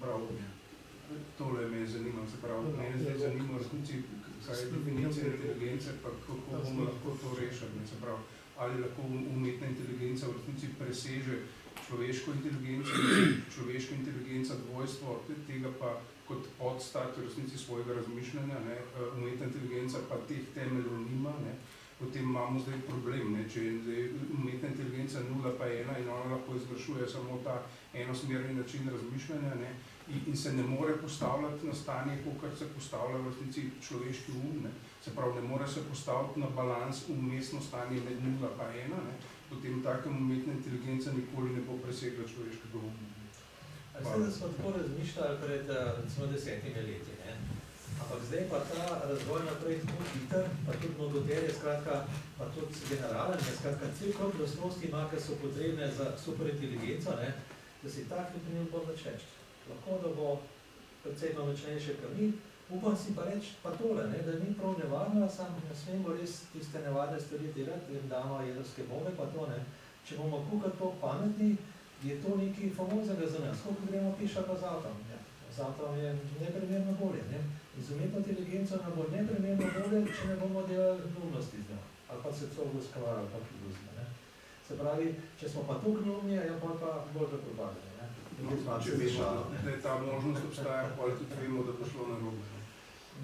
bravo. Tole me zanima, se pravi, mene zdaj zanima v resnici, kaj je definicija inteligence, pa kako bomo lahko to rešili. Se pravi, ali lahko umetna inteligenca v resnici preseže človeško inteligenca dvojstvo, tega pa kot podstat v resnici svojega razmišljanja, umetna inteligenca pa teh temeljev nima, potem imamo zdaj problem, če je umetna inteligenca 0 pa 1 in ona lahko izvršuje samo ta enosmerni način razmišljanja in se ne more postavljati na stanje, kakor se postavlja v resnici človeški um, se pravi, ne more se postaviti na balans umestno stanje med 0 pa 1, potem takem umetna inteligenca nikoli ne bo presegla človeškega uma. Zdaj, da smo tako razmišljali pred recimo 10 leti, ampak Ampak zdaj pa ta razvoj naprej tako hiter, pa tudi mnogoterje, skratka, pa tudi generalen, skratka, cel kup lastnosti ima, ki so potrebne za superinteligenco, ne, da si tak ne primem bolj več reči. Lahko, da bo precej močnejše krvi, upam si pa reči pa tole, ne, da ni prav nevarno, samo ne smemo res tiste nevarne stvari delati, in damo jedrske bombe pa to, ne. Če bomo kukati toliko pametni, je to nekaj famoznega za nas, koliko gremo piša pa z avtom. Ja. Z avtom je neprimerno bolje, ne. In z umetno inteligenco nam bo neprimerno bolje, če ne bomo delali neumnosti z njo. Ali pa se celo goskavali, ali pa ki guzne, ne. Se pravi, če smo pa tukaj neumni, je pa bolj da propadali, ne. Če vemo, da ta možnost obstaja, potem tudi vemo, da bo šlo narobe.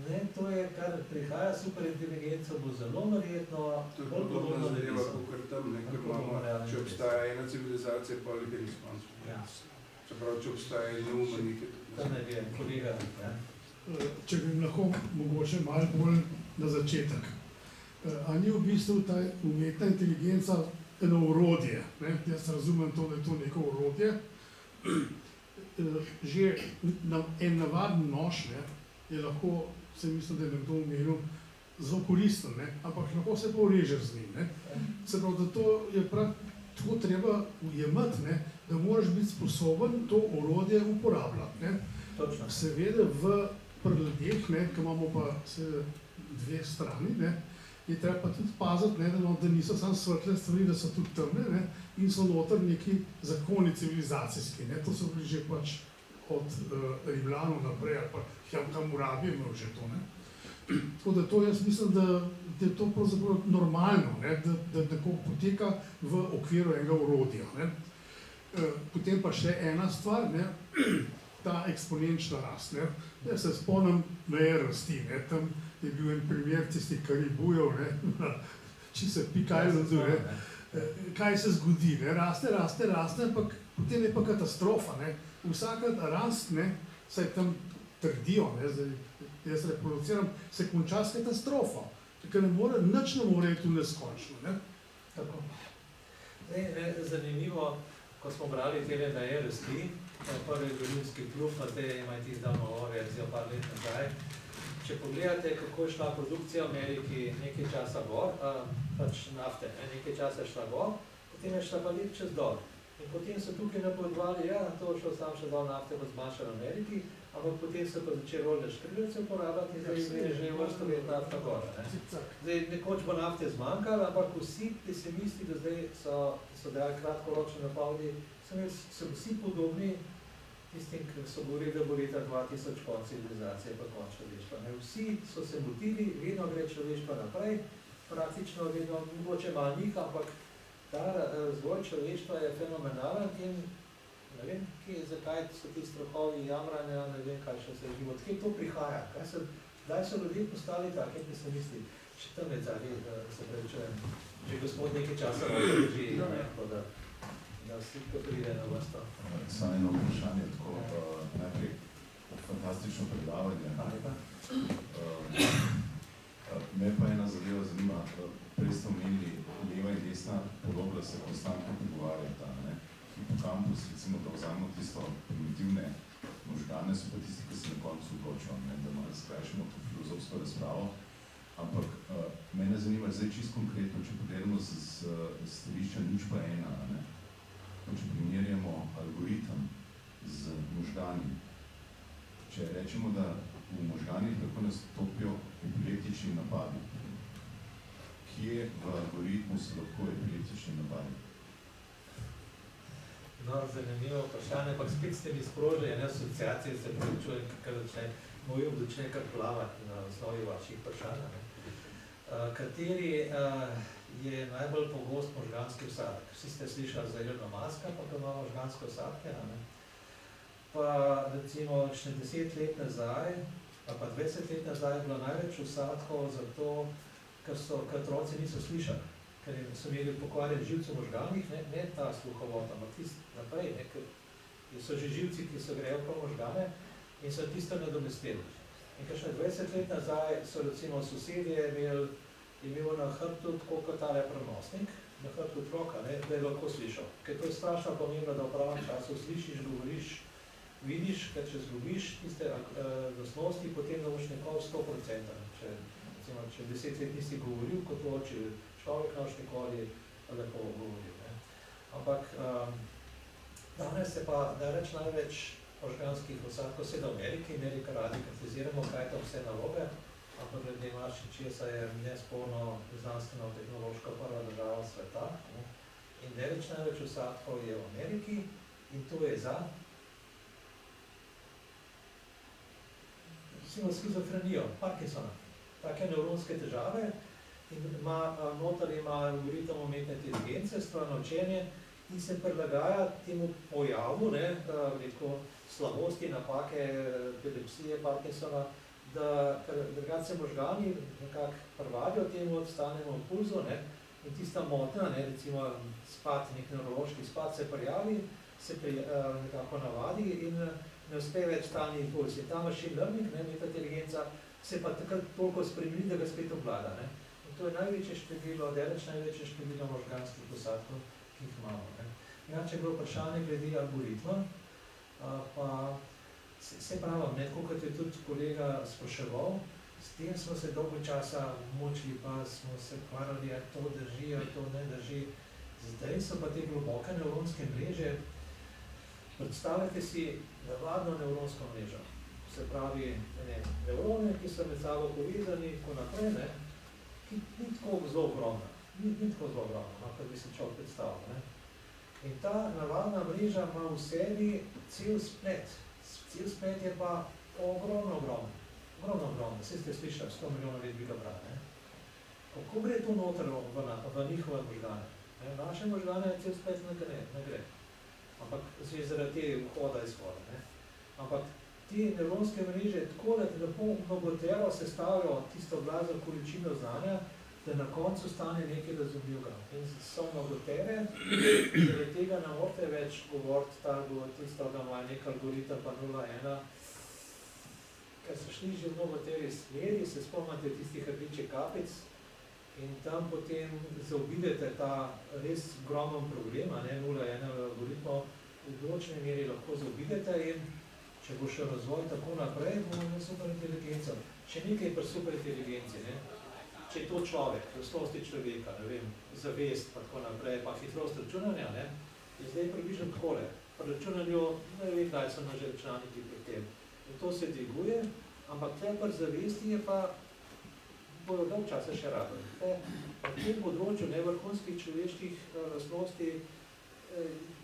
Ne, to je, kar prihaja, superinteligenca bo zelo verjetno To je podobna zadeva, kot tam, ne, ker imamo, če obstaja ena civilizacija, pa ali nismo. Ja. Čeprav, če obstaja neumno nekaj. Tam ne vem, kolega, ne. Če bi lahko mogoče malo bolj na začetek. A ni v bistvu ta umetna inteligenca eno orodje? Ne? Jaz razumem to, da je to neko orodje. Že en navaden nož, ne, je lahko, se mislim, da je nekdo omenil, zelo koristen, ne? Ampak lahko se pa ureže z njim. Ne? Se pravi, da to je tako treba ujemati, ne? Da moraš biti sposoben to orodje uporabljati. Ne? Seveda pri ljudeh, ki imamo pa dve strani, ne, je treba pa tudi paziti, ne, da niso samo svetle stvari, da so tudi temne, ne, in so noter neki zakoni civilizacijski. Ne. To so bili že pač od Rimljanov naprej, ali pa Hammurabi je imel že to. Ne. Tako da to jaz mislim, da je to pravzaprav normalno, ne, da nekako poteka v okviru enega orodja. Ne. Potem pa še ena stvar, ne, ta eksponenčna rast. Ne. Jaz se spomnim meje rasti, ne. Tam je bil en primer tistih karibujev, ne. Če se pikaj lodu, ne. Kaj se zgodi, ne. Raste, ampak potem je pa katastrofa. Ne. Vsaka rast, ne, saj tam trdijo, ne, zdaj, jaz reproduciram, se konča s katastrofo, ker nič ne more iti v neskončno. Ne. Tako. Zanimivo, ko smo brali tele meje rasti, prvi violinski klub, pa zdaj ima izdano verzijo par let nazaj. Če pogledate, kako je šla produkcija v Ameriki nekaj časa gor, pač nafte, nekaj časa je šla gor, potem je šla pa lep čez dol. In potem so tukaj napovedovali, ja, to šlo samo še dol nafte, pa zmanjšala v Ameriki, ampak potem so pa začeli rolne škrilce uporabljati in zdaj je že vrsto let nafta gora. Zdaj, nekoč bo nafte zmanjkalo, ampak vsi pesimisti do zdaj so dali kratkoročne napovedi, so vsi podobni tistim, ki so govorili, da bo leta 2000 konc civilizacije pa konc človeštva. Vsi so se motili, vedno gre človeštva naprej, praktično vedno, mogoče malo njih, ampak ta razvoj človeštva je fenomenalen in ne vem, zakaj so ti strahovi jamranja, ne vem, kaj še se je živo, odkje to prihaja, kdaj so ljudje postali taki pesimisti. Še tam je zadnji, se prevečujem, že gospod nekaj časa drži, da vsi, ko pride na vrsto. Samo eno vprašanje, tako najprej fantastično predavanje. Me pa ena zadeva zanima, prej ste omenili, leva in desna podobla se konstantno pogovarjata. Hipokampus, recimo, da vzamemo tisto primitivne možgane, so pa tisti, ki se na koncu odločijo, da malo skrajšamo to filozofsko razpravo. Ampak mene zanima zdaj čisto konkretno, če pogledamo z stališča nič pa ena, ne? Če primerjamo algoritem z možgani, če rečemo, da v možganih lahko nastopijo epileptični napadi, kje v algoritmu so lahko epileptični napadi? No, zanimivo vprašanje, ampak spet ste mi sprožili ene asociacije, se prevečujem, moj um začne kar plavati na osnovi vaših vprašanj. Kateri je najbolj pogost možganski vsadek? Vsi ste slišali za Elona Muska, pa ga ima možganske vsadke. Pa recimo še 10 let nazaj, pa 20 let nazaj je bilo največ vsadkov zato, ker otroci niso slišali. Ker so imeli pokvarjen živce v možganih, ne ta sluhovod, ampak tisti naprej, ker so že živci, ki so grejo po možgane in so tisto nadomestili. In ker še 20 let nazaj so recimo sosedje imeli na hrbtu tako kot tale prenosnik, na hrbtu otroka, da je lahko slišal. Ker to je strašno pomembno, da v pravem času slišiš, govoriš, vidiš, da če zgubiš tiste lastnosti, potem ne boš nikoli 100%. Če 10 let nisi govoril kot to, če človek naš nikoli lepo govoril. Ne. Ampak danes se pa daleč največ možganskih osadkov vse v Ameriki radi kritiziramo, kaj je to vse narobe, ampak glede marsičesa je nesporno znanstveno-tehnološka prva država sveta. Ne. In daleč največ osadkov je v Ameriki in to je za skizofrenijo, Parkinsona, take nevronske težave in noter ima algoritem umetne inteligence, strojno učenje in se prilagaja temu pojavu, ne, slabosti, napake, epilepsije, Parkinsona, da drugače možgani nekako privadijo temu odstanemu impulzu, ne, in tista motnja, ne, recimo spad, nek nevrološki spad se prijavi, se nekako navadi in ne uspe več stalni impuls. In ta machine learning, ne, umetna inteligenca, se pa takrat toliko spremeni, da ga spet obvlada. Ne. In to je največje število, daleč največje število možganskih posadkov, ki jih imamo. Ne. Inače je bilo vprašanje glede algoritma, pa se pravim, ne, tako kot je tudi kolega spraševal, s tem smo se dolgo časa mučili, pa smo se kvarali, ali to drži, ali to ne drži. Zdaj so pa te globoke nevronske mreže. Predstavljate si navadno nevronsko mrežo. Se pravi, nevrone, ki so med sabo povezani, tako naprej, ne, ki ni tako zelo ogromna. Ni tako zelo ogromna, kot bi se človek predstavljal. Ne. In ta navadna mreža ima v sebi cel splet. Cel splet je pa ogromno. Vse ste slišali, 100 milijonov let bi ga brali. Kako gre to noter v njihove možgane? Naše možgane je cel splet ne gre. Ampak se zaradi te vhoda izhoda. Ne. Ampak te nevronske mreže tako lepo mnogotero sestavljajo tisto blazno količino znanja, da na koncu stane nekaj razumljivega. In so mnogotere, zaradi tega ne morate več govoriti tisto, da ima nek algoritem pa 0,1, ker so šli že v mnogoteri smeri, se spomnite tistih rdečih kapic in tam potem zaobidete ta res ogromen problem, 0,1 algoritmov, v določeni meri lahko zaobidete in če bo še razvoj tako naprej, bomo imeli superinteligenco. Še nekaj pri superinteligenci, ne? Če je to človek, lastnosti človeka, ne vem, zavest pa tako naprej, pa hitrost računanja, ne? Je zdaj približno takole. Pri računanju ne vem, kaj so naši računalniki pri tem. In to se dviguje, ampak tle pri zavesti je pa bojo dolg časa še rabili. Na tem področju nevrhunskih človeških lastnosti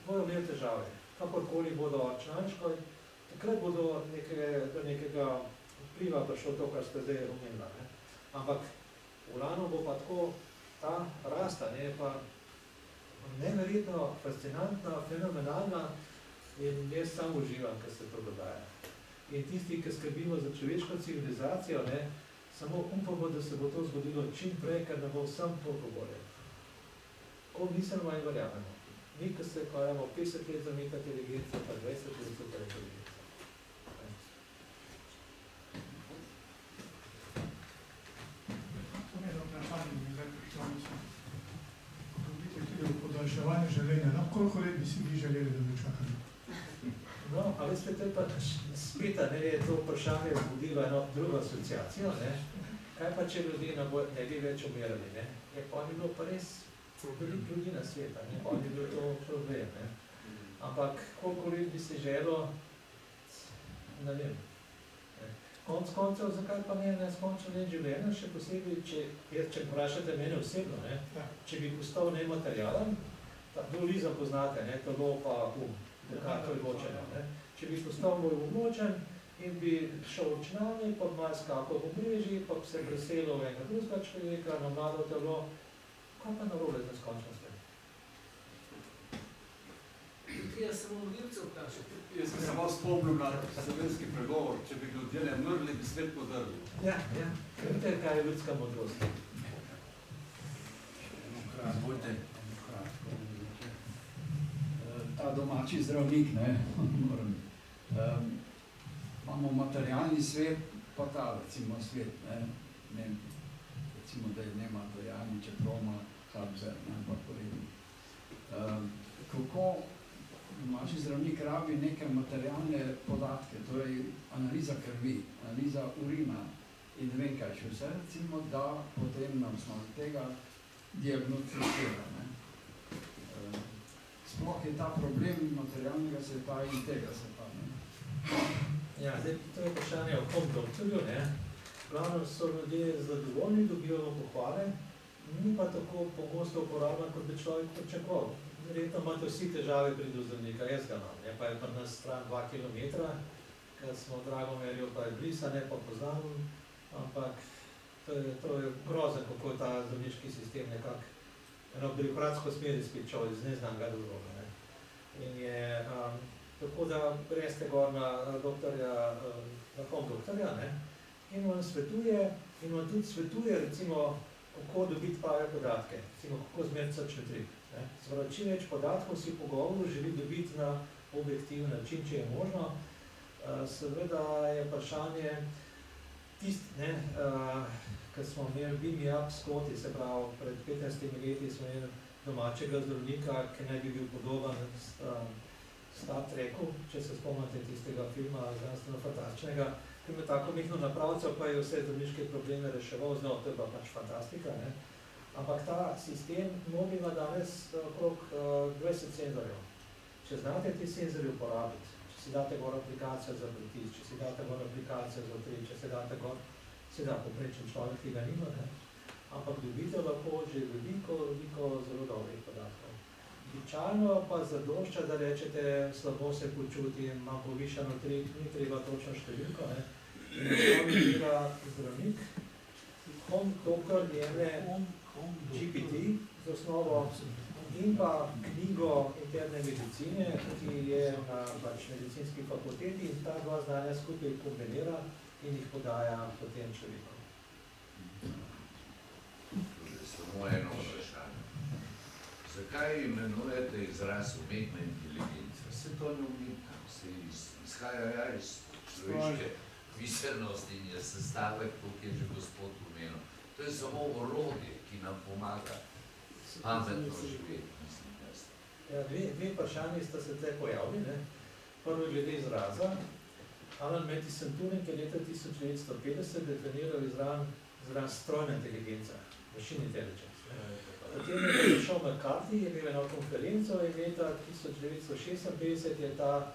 bojo imeli težave. Kakorkoli bodo računalniško, takrat bodo do nekega vpliva prišlo to, kar ste zdaj omenila. Ne? Ampak v lanu bo pa tako ta rasta, ne, pa neverjetno fascinantna, fenomenalna in jaz sam uživam, ker se to dogaja. In tisti, ki skrbimo za človeško civilizacijo, ne, samo upamo, da se bo to zgodilo čim prej, ker ne bo vsem toliko bolje. Ko mislimo in verjamemo. Mi, ki se ukvarjamo 50 let za umetno inteligenco, pa 20 let za inteligenco. Podaljševanje življenja. No, koliko let bi si vi želeli, da bi čakali? No, a veste, to je pa spet, ne, je to vprašanje vzbudilo eno drugo asociacijo, ne? Kaj pa, če ljudje ne bi več umirali, ne? Je pa ni bilo pa res veliko ljudi na sveta, ne? Pa ni bilo to problem, ne? Ampak koliko let bi se želo, ne vem. Konc koncev, zakaj pa ne neskončno let življenja, še posebej, če vprašate mene osebno, ne? Če bi postal nematerialen, dualizem poznate, ne? Telo pa to je ločeno, ne? Če bi postal bolj umočen in bi šel v računalnik, pa malo skakal v mreži, pa bi se preselil v enega drugega človeka, na mlado telo, kaj pa narobe z neskončnostjo? Jaz sem morilcev vprašal. Jaz sem samo spomnil na slovenski pregovor, če bi ljudje ne mrli, bi svet podrli. Ja. Vidite, kaj je ljudska modrost? Ta domači zdravnik, ne, imamo materialni svet, pa ta, recimo, svet, ne, recimo, da je nema Dojaniče, Proma, Habzer, ne, pa podobno. Kako domači zdravnik rabi neke materialne podatke, torej analiza krvi, analiza urina in ne vem kaj še vse, recimo, da potem na osnovi tega diagnosticira. Sploh je ta problem materialnega sveta in tega sveta. Ja, zdaj to je vprašanje o kom doktorju, ne. Glavno so ljudje zadovoljni, dobijo pohvale, ni pa tako pogosto uporabljen, kot bi človek pričakoval. Verjetno imate vsi težave pri do zdravnika, jaz ga imam, ne, pa je pa nas stran 2 kilometra, ker smo v Dragomerju, pa je blisa, ne pa poznam, ampak to je grozen, kako je ta zdravniški sistem nekako eno birokratsko smeri spičal iz neznanega drugoga, ne. In je, tako da greste gor na doktorja, na kom doktorja, ne, in vam tudi svetuje, recimo, kako dobiti prave podatke, recimo, kako zmeriti srčni utrip. Zdaj, čim več podatkov si pogovoril, želi dobiti na objektiven način, če je možno. Seveda je vprašanje tisti, ker smo imeli Bimijab Skoti, se pravi, pred 15 leti smo imeli domačega zdravnika, ki naj bi bil podoben Star Treku, če se spomnite tistega filma znanstveno-fantastičnega, ki ima tako mehno napravco, pa je vse zdravniške probleme reševal, to je bila pač fantastika, ne. Ampak ta sistem mnogi ima danes okrog 20 senzorjev. Če znate te senzorje uporabiti, če si date gor aplikacijo za pritisk, če si date gor aplikacijo za utrip, če si date gor, seveda poprečen človek tega nima, ne? Ampak dobite lahko že veliko zelo dobrih podatkov. Običajno pa zadošča, da rečete, slabo se počuti, imam povišan utrip, ni treba točno številko, ne? In osnovi tega zdravnik, doktor jemlje GPT z osnovo in pa knjigo interne medicine, ki je na medicinski fakulteti in ta dva znanja skupaj kombinira in jih podaja potem človeku. Samo eno vprašanje. Zakaj imenujete izraz umetna inteligenca? Se to ne umetna, se izhaja iz človeške miselnosti in je sestavek, kot je že gospod omenil. To je samo orodje, ki nam pomaga pametno živeti, mislim, jaz. Ja, dve vprašanji sta se tukaj pojavili, ne. Prvo glede izraza. Alan Mattis Turing je leta 1950 definiral izraz strojna inteligenca, machine intelligence. Potem je prišel McCarthy, je imel eno konferenco in leta 1956 je ta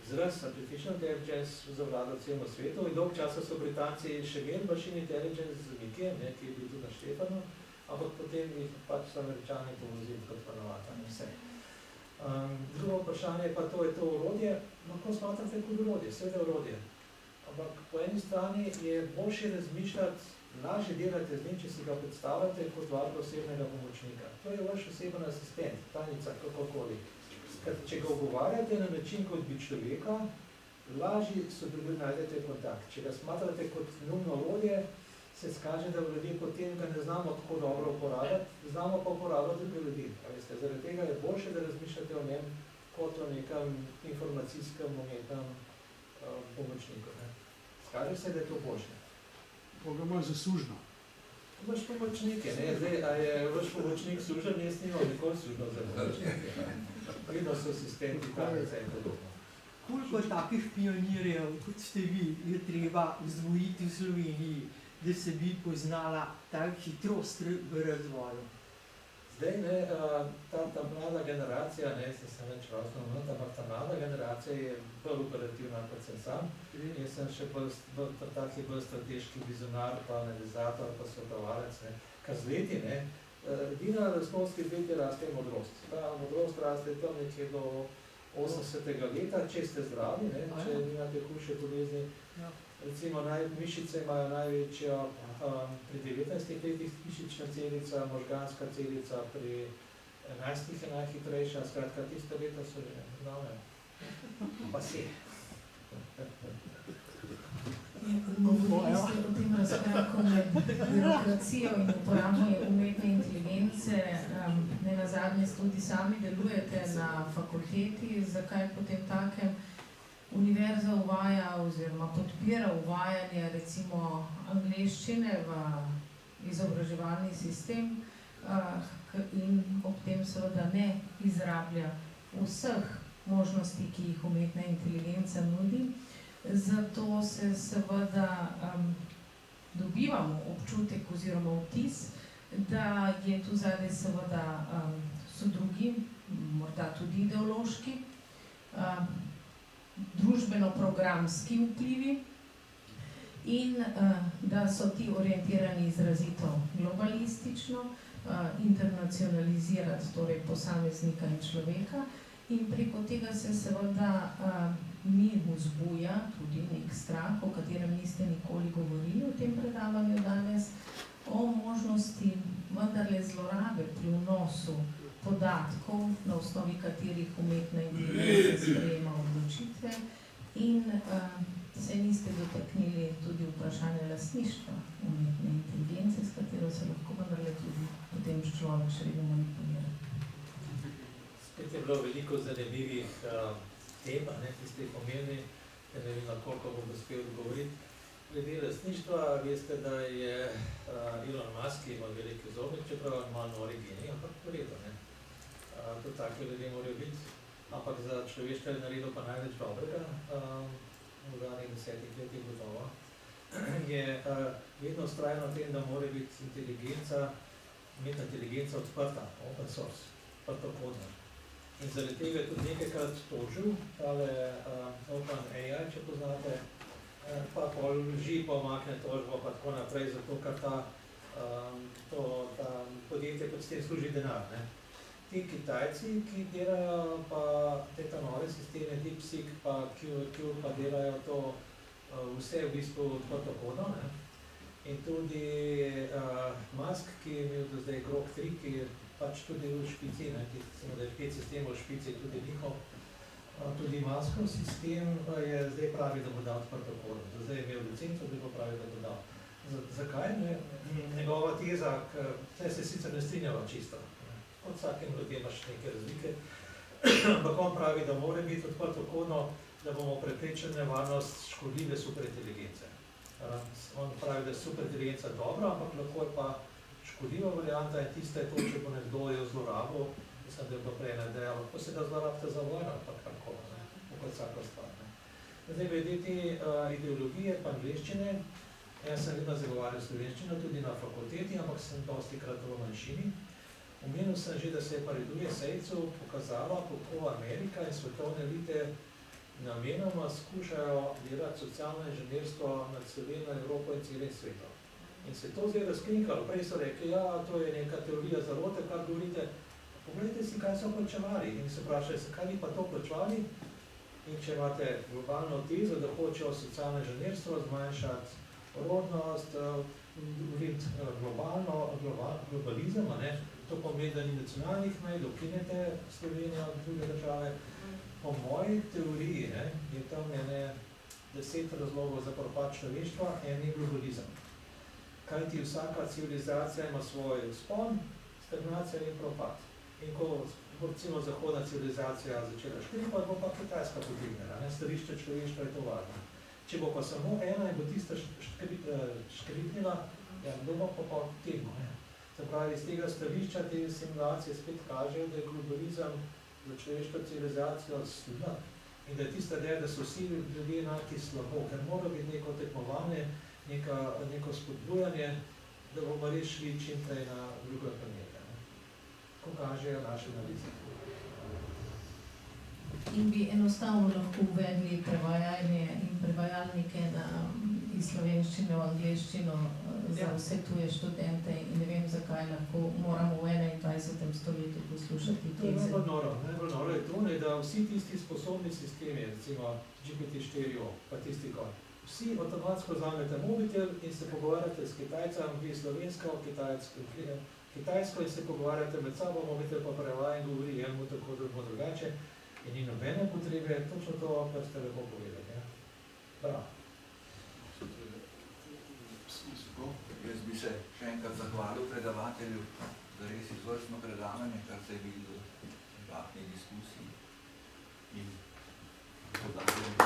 izraz artificial intelligence zavladal celemu svetu in dolg časa so Britanci še imeli machine intelligence z Mikijem, ki je bil tudi na Štefanu, ampak potem jih pač so Američani povozili kot panovata, ne vse. Drugo vprašanje pa to je to orodje, lahko smatrate kot orodje, seveda orodje. Ampak po eni strani je boljše razmišljati, lažje delati z njim, če si ga predstavljate kot vašega osebnega pomočnika. To je vaš oseben asistent, tajnica, kakorkoli. Če ga ogovarjate na način kot bi človeka, lažje najdete kontakt. Če ga smatrate kot neumno orodje, se skaže, da ljudje potem ga ne znamo tako dobro uporabljati, znamo pa uporabljati tudi ljudi. Zaradi tega je boljše, da razmišljate o njem kot o nekem informacijskem umetnem pomočniku. Skaže se, da je to boljše. Koga imaš za sužno? Imaš pomočnike, ne? Zdaj, a je vaš pomočnik sužen, jaz nimam nikoli sužno za pomočnike. Vedno so asistenti, tajnice in podobno. Koliko takih pionirjev, kot ste vi, je treba vzgojiti v Sloveniji, da se bi poznala ta hitrost v razvoju? Zdaj, ta mlada generacija, sem več rosno vnut, ampak ta mlada generacija je bolj operativna kot sem sam. Jaz sem še taki bolj strateški vizionar, pa analizator, pa svetovalec, kar z leti, edina lastnost, ki z leti raste, je modrost. Ta modrost raste tam nekje do 80. leta, če ste zdravi, če nimate hujše bolezni. Recimo, mišice imajo največjo pri 19 letih mišična celica, možganska celica pri 11 je najhitrejša, skratka, tiste leta so že znane. Pa si. Govorili ste o tem razkraku med birokracijo in uporabo umetne inteligence. Nenazadnje tudi sami delujete na fakulteti, zakaj potem takem univerza uvaja oziroma podpira uvajanje recimo angleščine v izobraževalni sistem in ob tem seveda ne izrablja vseh možnosti, ki jih umetna inteligenca nudi. Zato se seveda dobivamo občutek oziroma vtis, da je tu zadaj seveda so drugi, morda tudi ideološki, družbeno-programski vplivi in da so ti orientirani izrazito globalistično, internacionalizirati torej posameznika in človeka in preko tega se seveda mi vzbuja tudi nek strah, o katerem niste nikoli govorili v tem predavanju danes, o možnosti vendarle zlorabe pri vnosu podatkov, na osnovi katerih umetna inteligenca sprejema odločitve in se niste dotaknili tudi vprašanja lastništva umetne inteligence, s katero se lahko vendarle tudi potem človek še vedno manipulira. Spet je bilo veliko zanimivih tem, ki ste jih omenili, ne vem, na koliko bom uspel odgovoriti. Glede lastništva, veste, da je Elon Musk, ki ima veliki zobnik, čeprav ima nori genij, ampak v redu, ne. To take ljudje morajo biti, ampak za človeštvo je naredil pa največ dobrega, v zadnjih 10 letih gotovo, je vedno vztrajno tem, da mora biti umetna inteligenca odprta, open source, odprtokodna. In zaradi tega je tudi nekajkrat tožil, tale OpenAI, če poznate, pa položi, pa omakne tožbo, pa tako naprej, zato ker ta podjetje pa s tem služi denar, ne. Ti Kitajci, ki delajo pa te nove sisteme, DeepSeek pa QQ, pa delajo to vse v bistvu odprtokodno, ne. In tudi Musk, ki je imel do zdaj Grok 3, ki je pač tudi v špici, ne, ki da je 5 sistemov v špici, tudi njihov, tudi Muskov sistem je zdaj pravi, da bo dal odprtokodno. Do zdaj je imel licenco, da bo pravi, da bo dal. Zakaj? Njegova teza, tle se sicer ne strinjava čisto. Od vsakem ljudem imaš neke razlike, ampak on pravi, da mora biti odprtokodno, da bomo preprečili nevarnost škodljive superinteligence. On pravi, da je superinteligenca dobra, ampak lahko je pa škodljiva varianta in tista je to, če bo nekdo jo zlorabil, mislim, da je bilo prej dejal, lahko se da zlorabite za vojno, pa karkoli, kot vsaka stvar. Zdaj, glede te ideologije pa angleščine, jaz sem vedno zagovarjal slovenščino tudi na fakulteti, ampak sem dostikrat v manjšini. Omenil sem že, da se je pa reduje sejcu pokazalo, kako Amerika in svetovne elite namenoma skušajo delati socialno inženirstvo nad celeno Evropo in celim svetom. In se to zdaj razkrinkalo. Prej so rekli, ja, to je neka teorija zarote, kar govorite. Pogledajte si, kaj so plačevali. In se vprašali, zakaj bi pa to plačevali? In če imate globalno tezo, da hočejo socialno inženirstvo zmanjšati rodnost, globalizem, to pomeni, da ni nacionalnih mej, da ukinete Slovenijo, druge države. Po moji teoriji je tam 10 razlogov za propad človeštva, en je globalizem. Kajti vsaka civilizacija ima svoj vzpon, stagnacija in propad. In ko bo recimo zahodna civilizacija začela škripati, bo pa Kitajska potegnila. Stališče človeštva je to važno. Če bo pa samo ena in bo tista škripnila, kdo bo pa potegnil. Se pravi, iz tega stališča te simulacije spet kažejo, da je globalizem za človeško civilizacijo slaba in da je tista ideja, da so vsi ljudje enaki slabo, ker mora biti neko tekmovanje, neko spodbujanje, da bomo res šli čim prej na druge planete. Ko kažejo naše analize. In bi enostavno lahko uvedli prevajanje in prevajalnike iz slovenščine v angleščino za vse tuje študente in ne vem, zakaj lahko moramo v 21. stoletju poslušati teze. Najbolj noro je to, da vsi tisti sposobni sistemi, recimo GPT-4, pa tisti kot, vsi avtomatsko vzamete mobitel in se pogovarjate s Kitajcem, vi slovensko, kitajsko in se pogovarjate med sabo, mobitel pa prevaja in govori enemu tako, drugače in ni nobene potrebe, točno to, kar ste lepo povedali. Bravo. Jaz bi se še enkrat zahvalil predavatelju za res izvrstno predavanje, kar se je videlo v živahni diskusiji in podaljujemo.